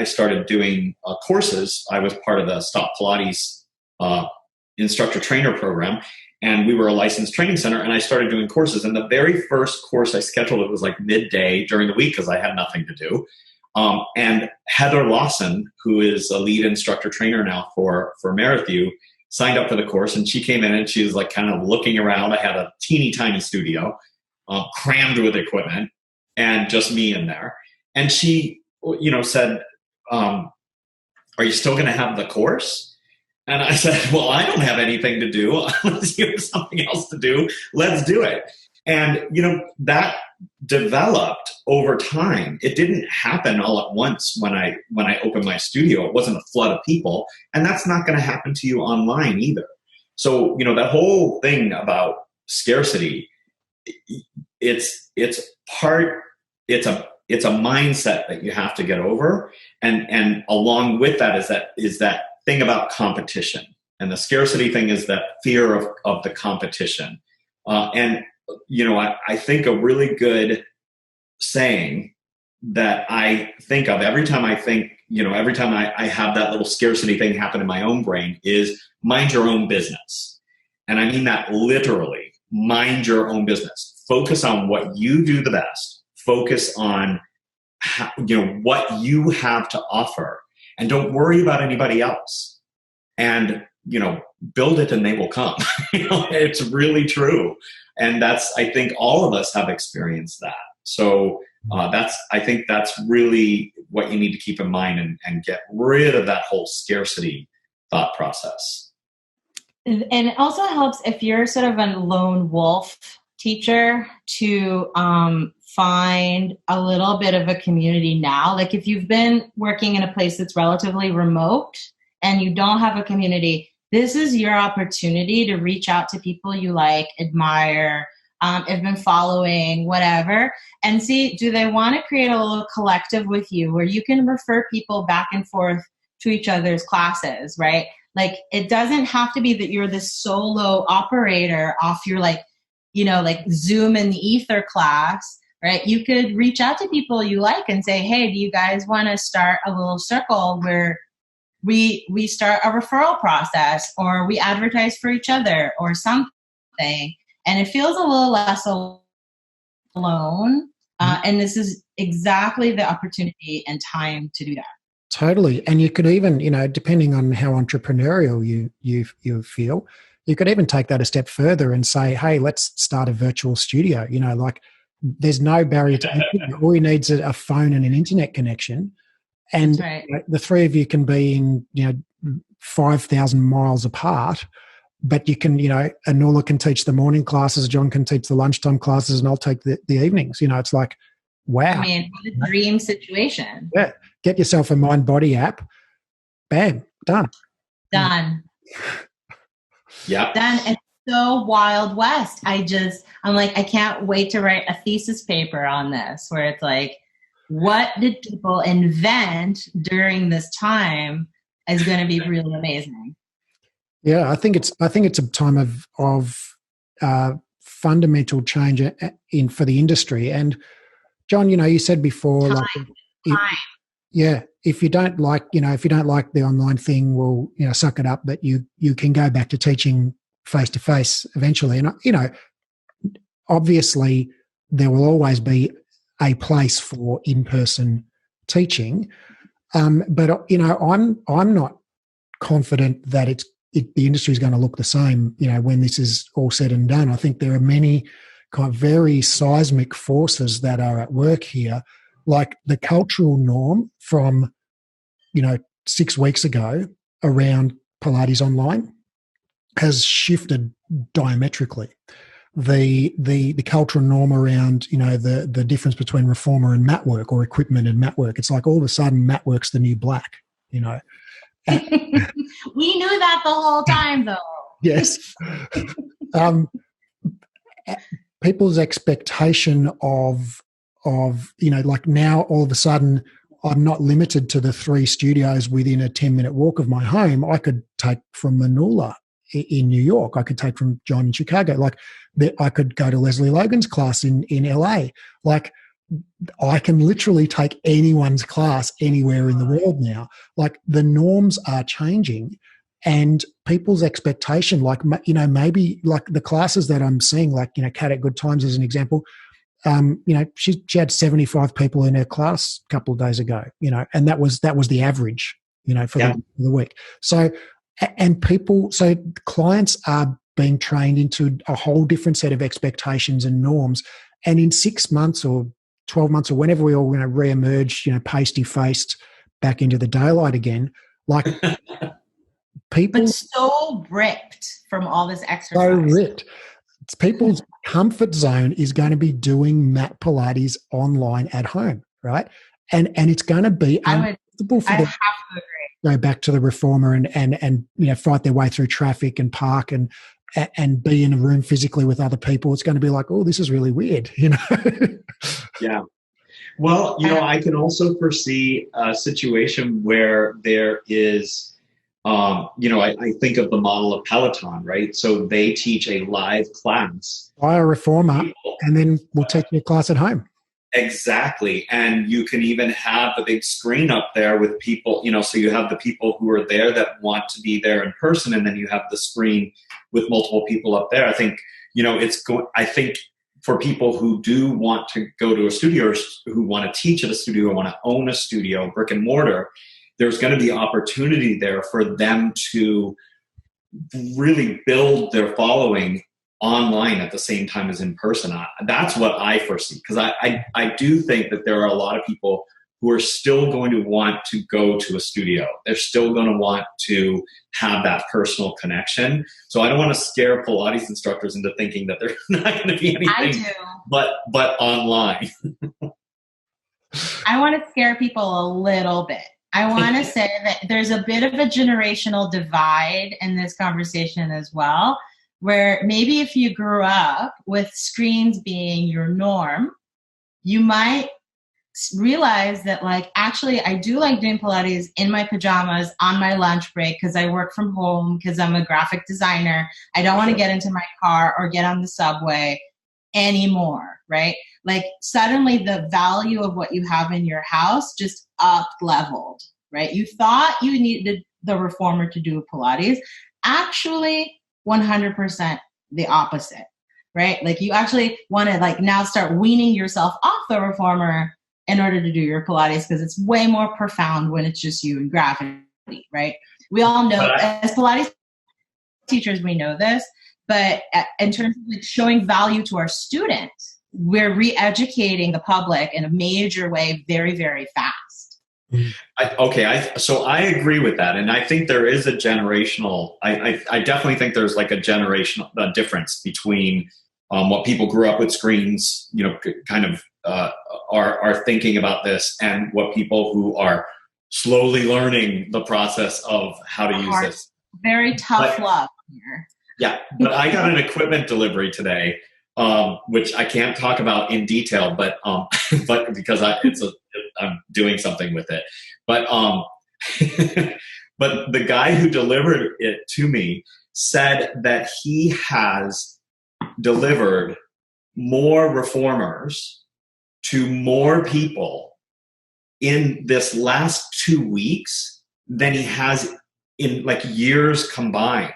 Speaker 1: started doing courses. I was part of the Stop Pilates instructor trainer program, and we were a licensed training center, and I started doing courses. And the very first course I scheduled, it was like midday during the week because I had nothing to do. And Heather Lawson, who is a lead instructor trainer now for Marathon, signed up for the course, and she came in and she was like kind of looking around. I had a teeny tiny studio, crammed with equipment, and just me in there. And she, said, "Are you still going to have the course?" And I said, "Well, I don't have anything to do. Unless you have something else to do, let's do it." And, that developed over time. It didn't happen all at once when I opened my studio. It wasn't a flood of people, and that's not going to happen to you online either. So, that whole thing about scarcity, it's a mindset that you have to get over. And along with that is that thing about competition. And the scarcity thing is that fear of the competition. And I think a really good saying that I think of every time I think, every time I have that little scarcity thing happen in my own brain is mind your own business. And I mean that literally, mind your own business. Focus on what you do the best. Focus on what you have to offer, and don't worry about anybody else. And, build it and they will come. It's really true. And I think all of us have experienced that. So I think that's really what you need to keep in mind and get rid of that whole scarcity thought process.
Speaker 3: And it also helps if you're sort of a lone wolf teacher to find a little bit of a community now. Like if you've been working in a place that's relatively remote and you don't have a community, this is your opportunity to reach out to people you like, admire, have been following, whatever, and see, do they want to create a little collective with you where you can refer people back and forth to each other's classes, right? Like it doesn't have to be that you're this solo operator off your like Zoom in the ether class, right? You could reach out to people you like and say, hey, do you guys want to start a little circle where we start a referral process, or we advertise for each other or something, and it feels a little less alone. And this is exactly the opportunity and time to do that.
Speaker 2: Totally. And you could even, depending on how entrepreneurial you feel, you could even take that a step further and say, hey, let's start a virtual studio. Like there's no barrier to entry. All you need is a phone and an internet connection. And
Speaker 3: right.
Speaker 2: The three of you can be in, 5,000 miles apart, but you can, Anula can teach the morning classes, John can teach the lunchtime classes, and I'll take the evenings. It's like, wow.
Speaker 3: I mean, what a dream situation.
Speaker 2: Yeah. Get yourself a mind body app. Bam. Done.
Speaker 1: Yeah.
Speaker 3: Done. It's so Wild West. I'm like, I can't wait to write a thesis paper on this, where it's like, what did people invent during this time is going to be really amazing.
Speaker 2: Yeah, I think it's a time of fundamental change for the industry. And John, you said before, if you don't like the online thing, well, suck it up. But you can go back to teaching face to face eventually. And obviously there will always be a place for in-person teaching, but I'm not confident that the industry is going to look the same. When this is all said and done, I think there are many kind of very seismic forces that are at work here, like the cultural norm from 6 weeks ago around Pilates online has shifted diametrically. The cultural norm around the difference between reformer and mat work, or equipment and mat work, it's like all of a sudden mat work's the new black.
Speaker 3: We knew that the whole time, though.
Speaker 2: Yes. People's expectation of like now all of a sudden I'm not limited to the 3 studios within a 10-minute walk of my home. I could take from Anula in New York. I could take from John in Chicago. Like I could go to Leslie Logan's class in LA. Like I can literally take anyone's class anywhere in the world now. Like the norms are changing, and people's expectation, like, maybe like the classes that I'm seeing, like, Kat at Good Times as an example, she had 75 people in her class a couple of days ago, and that was the average, for the week. So, so clients are being trained into a whole different set of expectations and norms. And in 6 months or 12 months or whenever we all re-emerge, pasty-faced back into the daylight again, like people...
Speaker 3: But so ripped from all this exercise.
Speaker 2: So ripped. People's comfort zone is going to be doing mat Pilates online at home, right? And it's going to be uncomfortable for them to go back to the reformer and fight their way through traffic and park and be in a room physically with other people. It's going to be like, oh, this is really weird,
Speaker 1: Yeah. Well, I can also foresee a situation where there is I think of the model of Peloton, right? So they teach a live class.
Speaker 2: Buy a reformer, and then we'll take your class at home.
Speaker 1: Exactly. And you can even have the big screen up there with people, so you have the people who are there that want to be there in person, and then you have the screen with multiple people up there. I think, I think for people who do want to go to a studio, or who want to teach at a studio, or want to own a studio, brick and mortar, there's going to be opportunity there for them to really build their following online at the same time as in person. That's what I foresee, because I do think that there are a lot of people who are still going to want to go to a studio. They're still going to want to have that personal connection. So I don't want to scare Pilates instructors into thinking that there's not going to be anything but online.
Speaker 3: I want to scare people a little bit. I want to say that there's a bit of a generational divide in this conversation as well, where maybe if you grew up with screens being your norm, you might realize that, like, actually I do like doing Pilates in my pajamas on my lunch break because I work from home, because I'm a graphic designer. I don't want to get into my car or get on the subway anymore, right? Like, suddenly the value of what you have in your house just up leveled, right? You thought you needed the reformer to do Pilates. Actually, 100% the opposite, right? Like, you actually want to now start weaning yourself off the reformer in order to do your Pilates, because it's way more profound when it's just you and gravity, right? We all know, as Pilates teachers, we know this, but in terms of showing value to our students, we're re-educating the public in a major way very, very fast.
Speaker 1: So I agree with that. And I think there is a generational, I definitely think there's like a generational difference between what people grew up with screens, kind of are thinking about this, and what people who are slowly learning the process of how to use this.
Speaker 3: Very tough love here.
Speaker 1: Yeah, but I got an equipment delivery today, which I can't talk about in detail, but because I'm doing something with it. But but the guy who delivered it to me said that he has delivered more reformers to more people in this last 2 weeks than he has in years combined.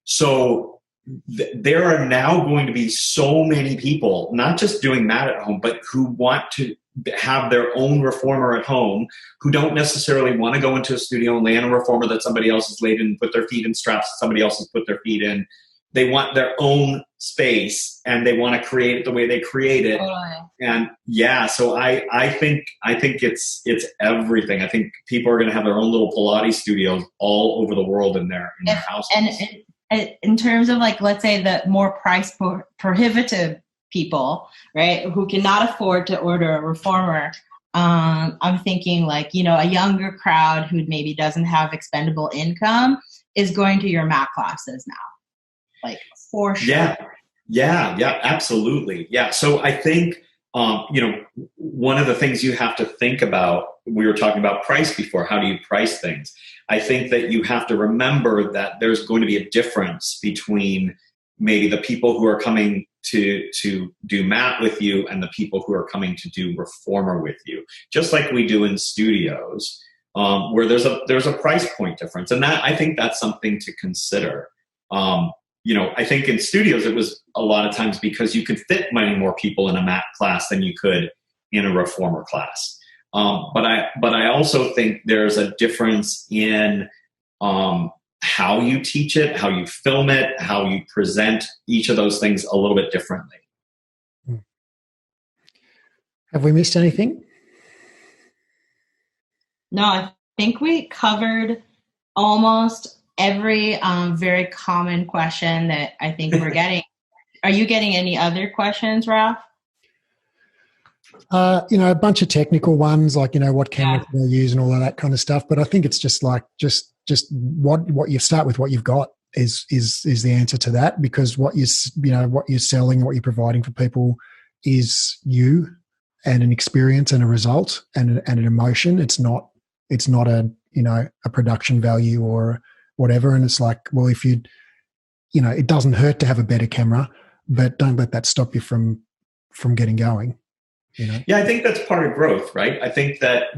Speaker 1: So there are now going to be so many people, not just doing that at home, but who want to have their own reformer at home, who don't necessarily want to go into a studio and lay in a reformer that somebody else has laid in and put their feet in straps that somebody else has put their feet in. They want their own space, and they want to create it the way they create it. And so I think it's everything. I think people are going to have their own little Pilates studios all over the world in their houses.
Speaker 3: And in terms of let's say the more price prohibitive people, right, who cannot afford to order a reformer, I'm thinking a younger crowd who maybe doesn't have expendable income is going to your mat classes now. For sure.
Speaker 1: Yeah, absolutely. Yeah. So I think, one of the things you have to think about, we were talking about price before, how do you price things? I think that you have to remember that there's going to be a difference between maybe the people who are coming to do mat with you and the people who are coming to do reformer with you, just like we do in studios, where there's a price point difference. And that, I think that's something to consider. I think in studios, it was a lot of times because you could fit many more people in a mat class than you could in a reformer class. But I also think there's a difference in how you teach it, how you film it, how you present each of those things a little bit differently.
Speaker 2: Have we missed anything?
Speaker 3: No, I think we covered almost every very common question that I think we're getting. Are you getting any other questions, Raph?
Speaker 2: A bunch of technical ones, what camera can I use and all of that kind of stuff. But I think it's just just what you start with, what you've got is the answer to that, because what you're selling and what you're providing for people is you and an experience and a result and an emotion. It's not a production value or whatever. And it's like, well, if it doesn't hurt to have a better camera, but don't let that stop you from getting going.
Speaker 1: Yeah, I think that's part of growth, right? I think that,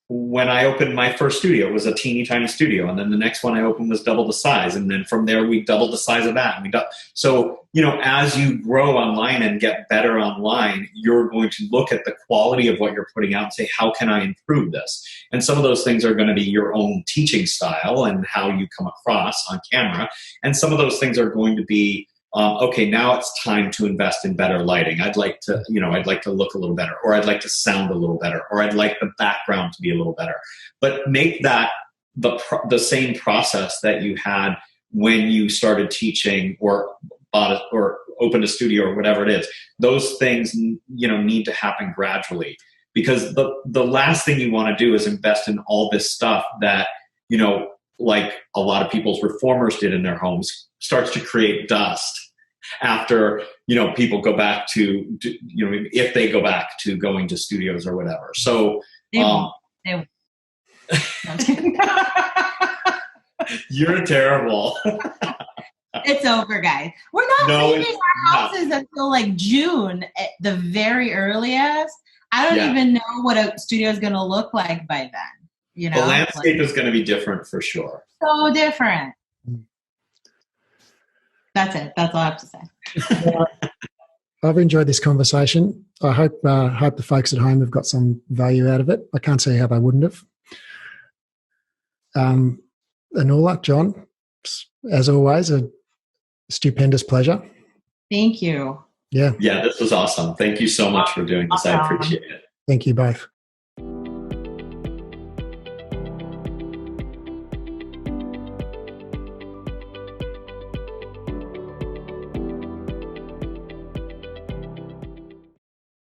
Speaker 1: when I opened my first studio, it was a teeny tiny studio. And then the next one I opened was double the size. And then from there, we doubled the size of that. And so, as you grow online and get better online, you're going to look at the quality of what you're putting out and say, how can I improve this? And some of those things are going to be your own teaching style and how you come across on camera. And some of those things are going to be, okay, now it's time to invest in better lighting. I'd like to look a little better, or I'd like to sound a little better, or I'd like the background to be a little better. But make that the same process that you had when you started teaching or bought or opened a studio or whatever it is. Those things, need to happen gradually, because the last thing you want to do is invest in all this stuff that, like a lot of people's reformers did in their homes, starts to create dust after, people go back to, if they go back to going to studios or whatever. So,
Speaker 3: They won't. No, I'm kidding.
Speaker 1: You're terrible.
Speaker 3: It's over, guys. We're not leaving our houses until like June at the very earliest. I don't even know what a studio is going to look like by then.
Speaker 1: The landscape is going to be different for sure.
Speaker 3: So different. That's it. That's all I have to say.
Speaker 2: I've enjoyed this conversation. I hope the folks at home have got some value out of it. I can't see how they wouldn't have. Anula, John, as always, a stupendous pleasure.
Speaker 3: Thank you.
Speaker 2: Yeah.
Speaker 1: Yeah, this was awesome. Thank you so much for doing this. I appreciate it.
Speaker 2: Thank you both.